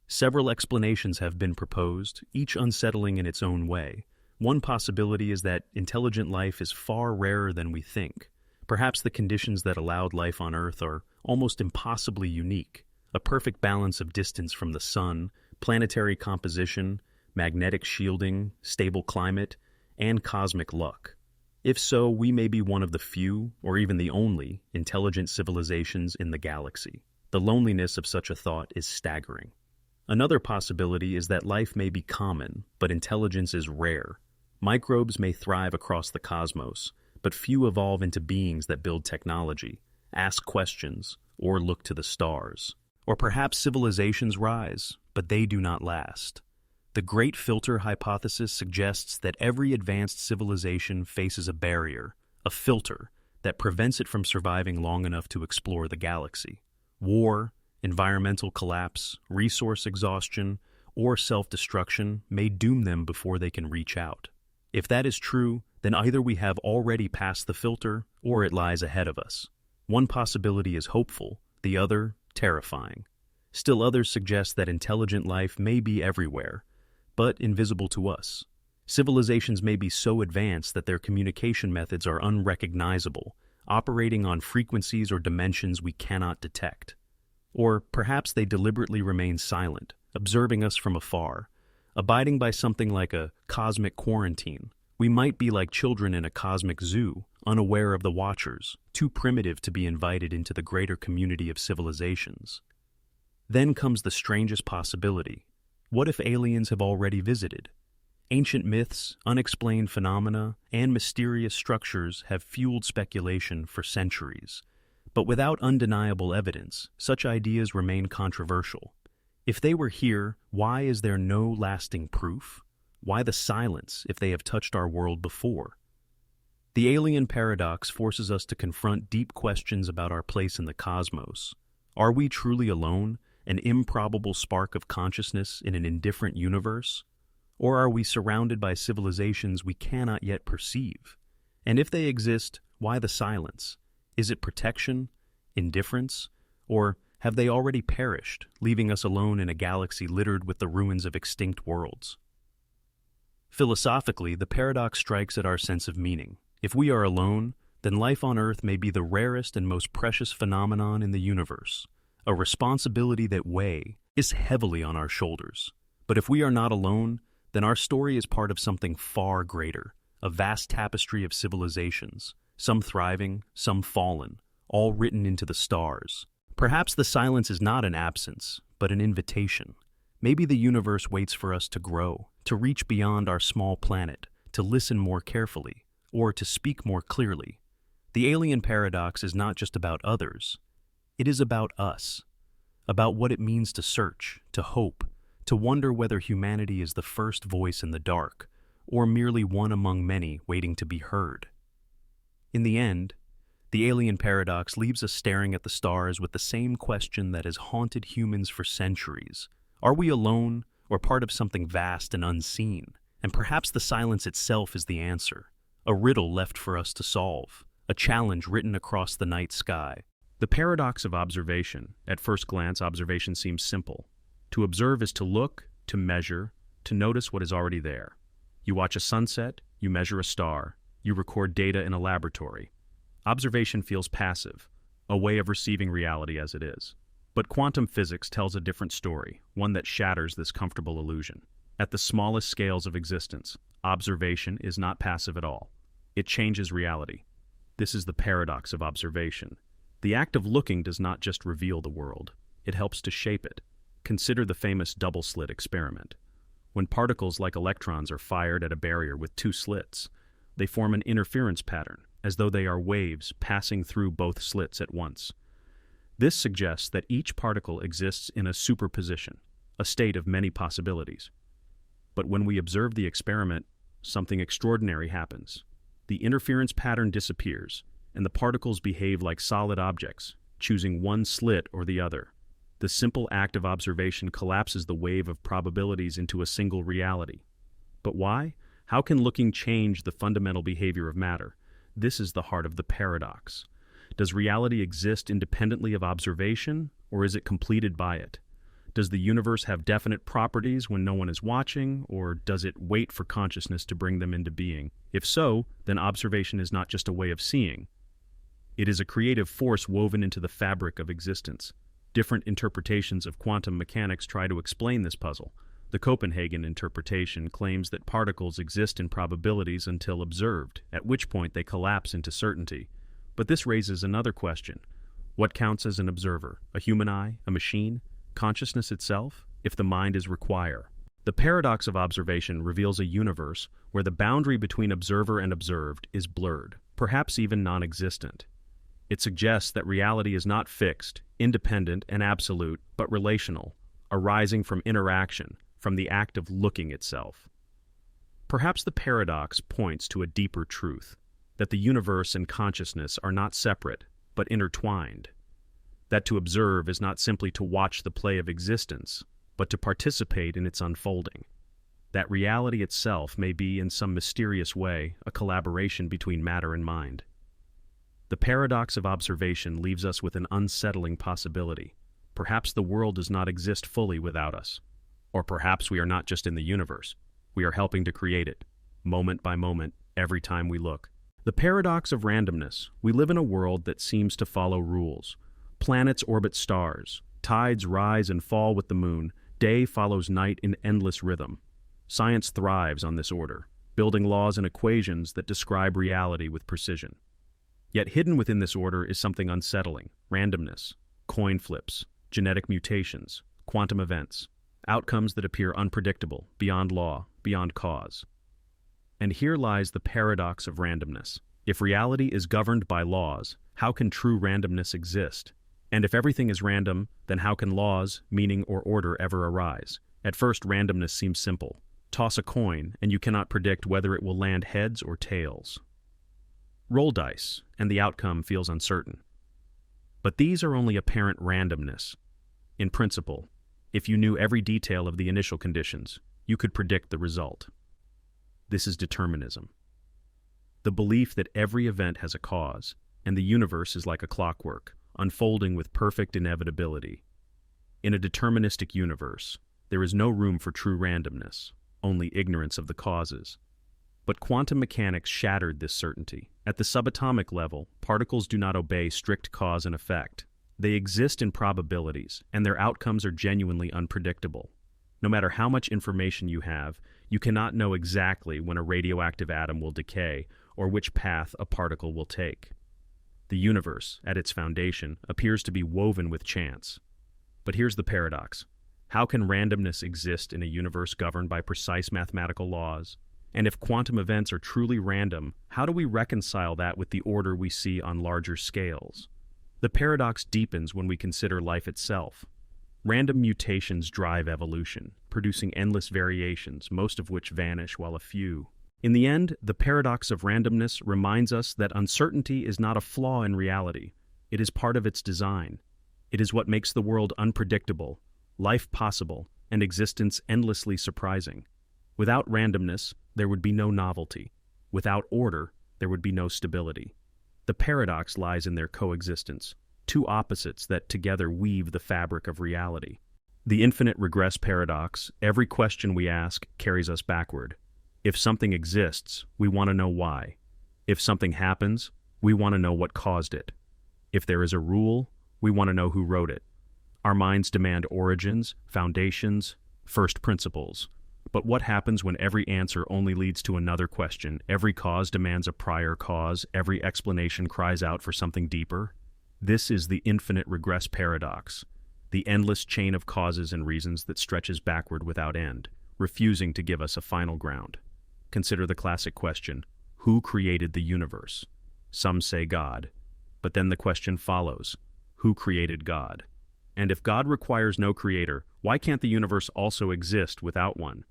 Several explanations have been proposed, each unsettling in its own way. One possibility is that intelligent life is far rarer than we think. Perhaps the conditions that allowed life on Earth are almost impossibly unique, a perfect balance of distance from the sun, planetary composition, magnetic shielding, stable climate, and cosmic luck. If so, we may be one of the few, or even the only, intelligent civilizations in the galaxy. The loneliness of such a thought is staggering. Another possibility is that life may be common, but intelligence is rare. Microbes may thrive across the cosmos, but few evolve into beings that build technology, ask questions, or look to the stars. Or perhaps civilizations rise, but they do not last. The Great Filter hypothesis suggests that every advanced civilization faces a barrier, a filter, that prevents it from surviving long enough to explore the galaxy. War, environmental collapse, resource exhaustion, or self-destruction may doom them before they can reach out. If that is true, then either we have already passed the filter, or it lies ahead of us. One possibility is hopeful, the other terrifying. Still others suggest that intelligent life may be everywhere, but invisible to us. Civilizations may be so advanced that their communication methods are unrecognizable, operating on frequencies or dimensions we cannot detect. Or perhaps they deliberately remain silent, observing us from afar, abiding by something like a cosmic quarantine. We might be like children in a cosmic zoo, unaware of the watchers, too primitive to be invited into the greater community of civilizations. Then comes the strangest possibility. What if aliens have already visited? Ancient myths, unexplained phenomena, and mysterious structures have fueled speculation for centuries. But without undeniable evidence, such ideas remain controversial. If they were here, why is there no lasting proof? Why the silence if they have touched our world before? The alien paradox forces us to confront deep questions about our place in the cosmos. Are we truly alone, an improbable spark of consciousness in an indifferent universe? Or are we surrounded by civilizations we cannot yet perceive? And if they exist, why the silence? Is it protection, indifference, or have they already perished, leaving us alone in a galaxy littered with the ruins of extinct worlds? Philosophically, the paradox strikes at our sense of meaning. If we are alone, then life on Earth may be the rarest and most precious phenomenon in the universe, a responsibility that weighs heavily on our shoulders. But if we are not alone, then our story is part of something far greater, a vast tapestry of civilizations, some thriving, some fallen, all written into the stars. Perhaps the silence is not an absence, but an invitation. Maybe the universe waits for us to grow, to reach beyond our small planet, to listen more carefully, or to speak more clearly. The alien paradox is not just about others. It is about us, about what it means to search, to hope, to wonder whether humanity is the first voice in the dark, or merely one among many waiting to be heard. In the end, the alien paradox leaves us staring at the stars with the same question that has haunted humans for centuries. Are we alone, or part of something vast and unseen? And perhaps the silence itself is the answer, a riddle left for us to solve, a challenge written across the night sky. The paradox of observation. At first glance, observation seems simple. To observe is to look, to measure, to notice what is already there. You watch a sunset, you measure a star, you record data in a laboratory. Observation feels passive, a way of receiving reality as it is. But quantum physics tells a different story, one that shatters this comfortable illusion. At the smallest scales of existence, observation is not passive at all. It changes reality. This is the paradox of observation. The act of looking does not just reveal the world, it helps to shape it. Consider the famous double-slit experiment. When particles like electrons are fired at a barrier with two slits, they form an interference pattern, as though they are waves passing through both slits at once. This suggests that each particle exists in a superposition, a state of many possibilities. But when we observe the experiment, something extraordinary happens. The interference pattern disappears, and the particles behave like solid objects, choosing one slit or the other. The simple act of observation collapses the wave of probabilities into a single reality. But why? How can looking change the fundamental behavior of matter? This is the heart of the paradox. Does reality exist independently of observation, or is it completed by it? Does the universe have definite properties when no one is watching, or does it wait for consciousness to bring them into being? If so, then observation is not just a way of seeing, It is a creative force woven into the fabric of existence. Different interpretations of quantum mechanics try to explain this puzzle. The Copenhagen interpretation claims that particles exist in probabilities until observed, at which point they collapse into certainty. But this raises another question. What counts as an observer? A human eye? A machine? Consciousness itself? If the mind is require. The paradox of observation reveals a universe where the boundary between observer and observed is blurred, perhaps even non-existent. It suggests that reality is not fixed, independent, and absolute, but relational, arising from interaction, from the act of looking itself. Perhaps the paradox points to a deeper truth, that the universe and consciousness are not separate, but intertwined. That to observe is not simply to watch the play of existence, but to participate in its unfolding. That reality itself may be, in some mysterious way, a collaboration between matter and mind. The paradox of observation leaves us with an unsettling possibility. Perhaps the world does not exist fully without us. Or perhaps we are not just in the universe. We are helping to create it, moment by moment, every time we look. The paradox of randomness. We live in a world that seems to follow rules. Planets orbit stars. Tides rise and fall with the moon. Day follows night in endless rhythm. Science thrives on this order, building laws and equations that describe reality with precision. Yet hidden within this order is something unsettling: randomness, coin flips, genetic mutations, quantum events, outcomes that appear unpredictable, beyond law, beyond cause. And here lies the paradox of randomness. If reality is governed by laws, how can true randomness exist? And if everything is random, then how can laws, meaning, or order ever arise? At first, randomness seems simple. Toss a coin, and you cannot predict whether it will land heads or tails. Roll dice, and the outcome feels uncertain. But these are only apparent randomness. In principle, if you knew every detail of the initial conditions, you could predict the result. This is determinism. The belief that every event has a cause, and the universe is like a clockwork, unfolding with perfect inevitability. In a deterministic universe, there is no room for true randomness, only ignorance of the causes. But quantum mechanics shattered this certainty. At the subatomic level, particles do not obey strict cause and effect. They exist in probabilities, and their outcomes are genuinely unpredictable. No matter how much information you have, you cannot know exactly when a radioactive atom will decay or which path a particle will take. The universe, at its foundation, appears to be woven with chance. But here's the paradox. How can randomness exist in a universe governed by precise mathematical laws? And if quantum events are truly random, how do we reconcile that with the order we see on larger scales? The paradox deepens when we consider life itself. Random mutations drive evolution, producing endless variations, most of which vanish while a few. In the end, the paradox of randomness reminds us that uncertainty is not a flaw in reality. It is part of its design. It is what makes the world unpredictable, life possible, and existence endlessly surprising. Without randomness, there would be no novelty. Without order, there would be no stability. The paradox lies in their coexistence, two opposites that together weave the fabric of reality. The infinite regress paradox: every question we ask carries us backward. If something exists, we want to know why. If something happens, we want to know what caused it. If there is a rule, we want to know who wrote it. Our minds demand origins, foundations, first principles. But what happens when every answer only leads to another question? Every cause demands a prior cause. Every explanation cries out for something deeper. This is the infinite regress paradox, the endless chain of causes and reasons that stretches backward without end, refusing to give us a final ground. Consider the classic question: who created the universe? Some say God. But then the question follows: who created God? And if God requires no creator, why can't the universe also exist without one?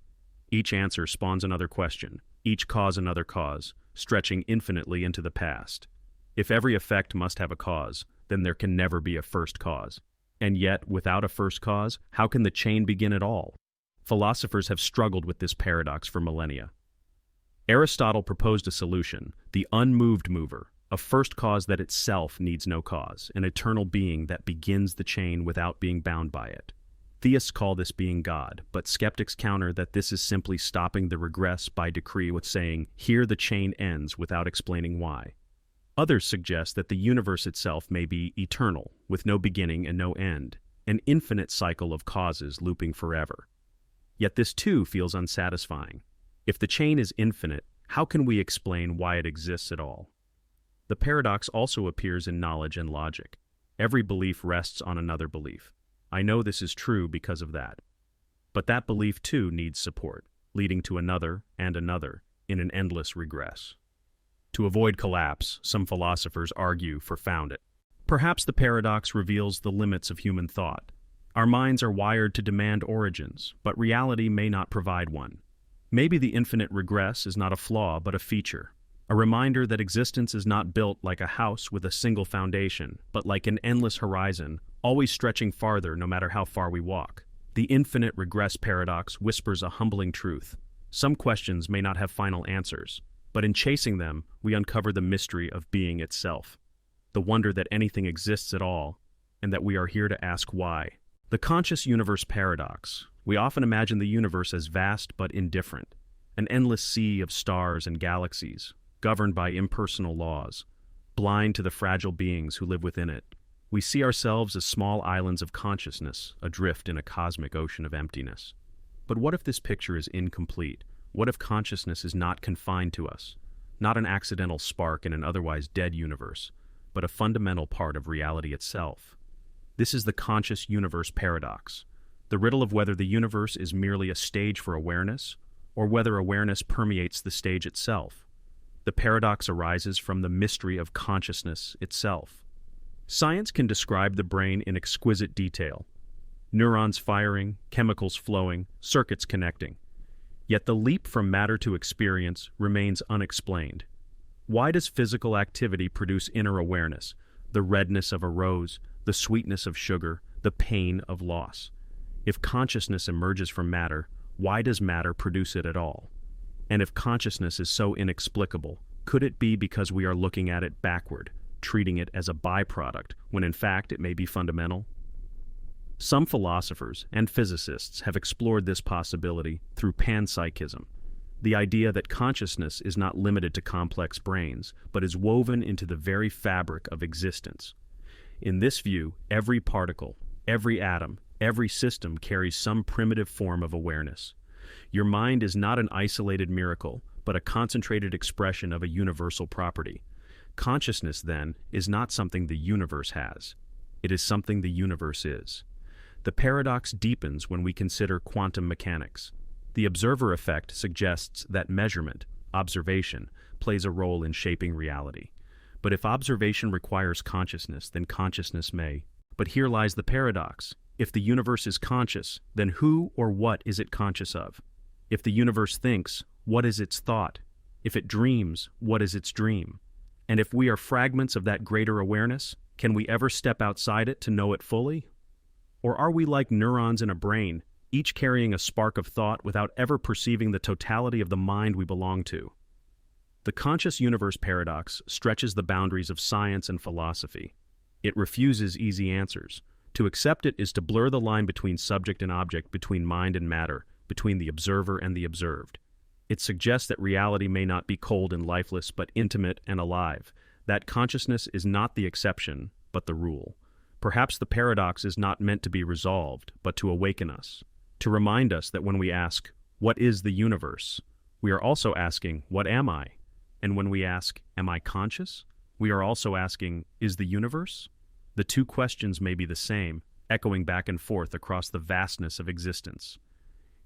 Each answer spawns another question, each cause another cause, stretching infinitely into the past. If every effect must have a cause, then there can never be a first cause. And yet, without a first cause, how can the chain begin at all? Philosophers have struggled with this paradox for millennia. Aristotle proposed a solution: the unmoved mover, a first cause that itself needs no cause, an eternal being that begins the chain without being bound by it. Theists call this being God, but skeptics counter that this is simply stopping the regress by decree with saying, here the chain ends, without explaining why. Others suggest that the universe itself may be eternal, with no beginning and no end, an infinite cycle of causes looping forever. Yet this too feels unsatisfying. If the chain is infinite, how can we explain why it exists at all? The paradox also appears in knowledge and logic. Every belief rests on another belief. I know this is true because of that. But that belief too needs support, leading to another and another in an endless regress. To avoid collapse, some philosophers argue for found it. Perhaps the paradox reveals the limits of human thought. Our minds are wired to demand origins, but reality may not provide one. Maybe the infinite regress is not a flaw but a feature, a reminder that existence is not built like a house with a single foundation, but like an endless horizon, always stretching farther no matter how far we walk. The infinite regress paradox whispers a humbling truth. Some questions may not have final answers, but in chasing them, we uncover the mystery of being itself, the wonder that anything exists at all, and that we are here to ask why. The conscious universe paradox. We often imagine the universe as vast but indifferent, an endless sea of stars and galaxies, governed by impersonal laws, blind to the fragile beings who live within it. We see ourselves as small islands of consciousness, adrift in a cosmic ocean of emptiness. But what if this picture is incomplete? What if consciousness is not confined to us, not an accidental spark in an otherwise dead universe, but a fundamental part of reality itself? This is the conscious universe paradox, the riddle of whether the universe is merely a stage for awareness, or whether awareness permeates the stage itself. The paradox arises from the mystery of consciousness itself. Science can describe the brain in exquisite detail. Neurons firing, chemicals flowing, circuits connecting. Yet the leap from matter to experience remains unexplained. Why does physical activity produce inner awareness, the redness of a rose, the sweetness of sugar, the pain of loss? If consciousness emerges from matter, why does matter produce it at all? And if consciousness is so inexplicable, could it be because we are looking at it backward, treating it as a byproduct, when in fact it may be fundamental? Some philosophers and physicists have explored this possibility through panpsychism, the idea that consciousness is not limited to complex brains, but is woven into the very fabric of existence. In this view, every particle, every atom, every system carries some primitive form of awareness. Your mind is not an isolated miracle, but a concentrated expression of a universal property. Consciousness, then, is not something the universe has. It is something the universe is. The paradox deepens when we consider quantum mechanics. The observer effect suggests that measurement, observation, plays a role in shaping reality. But if observation requires consciousness, then consciousness may. But here lies the paradox. If the universe is conscious, then who or what is it conscious of? If the universe thinks, what is its thought? If it dreams, what is its dream? And if we are fragments of that greater awareness, can we ever step outside it to know it fully? Or are we like neurons in a brain, each carrying a spark of thought without ever perceiving the totality of the mind we belong to? The conscious universe paradox stretches the boundaries of science and philosophy. It refuses easy answers. To accept it is to blur the line between subject and object, between mind and matter, between the observer and the observed. It suggests that reality may not be cold and lifeless, but intimate and alive, that consciousness is not the exception, but the rule. Perhaps the paradox is not meant to be resolved, but to awaken us, to remind us that when we ask, what is the universe? We are also asking, what am I? And when we ask, am I conscious? We are also asking, is the universe? The two questions may be the same, echoing back and forth across the vastness of existence.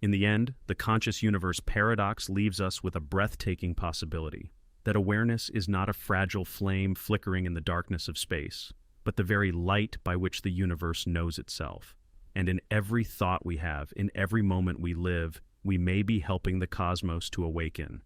In the end, the conscious universe paradox leaves us with a breathtaking possibility, that awareness is not a fragile flame flickering in the darkness of space, but the very light by which the universe knows itself. And in every thought we have, in every moment we live, we may be helping the cosmos to awaken,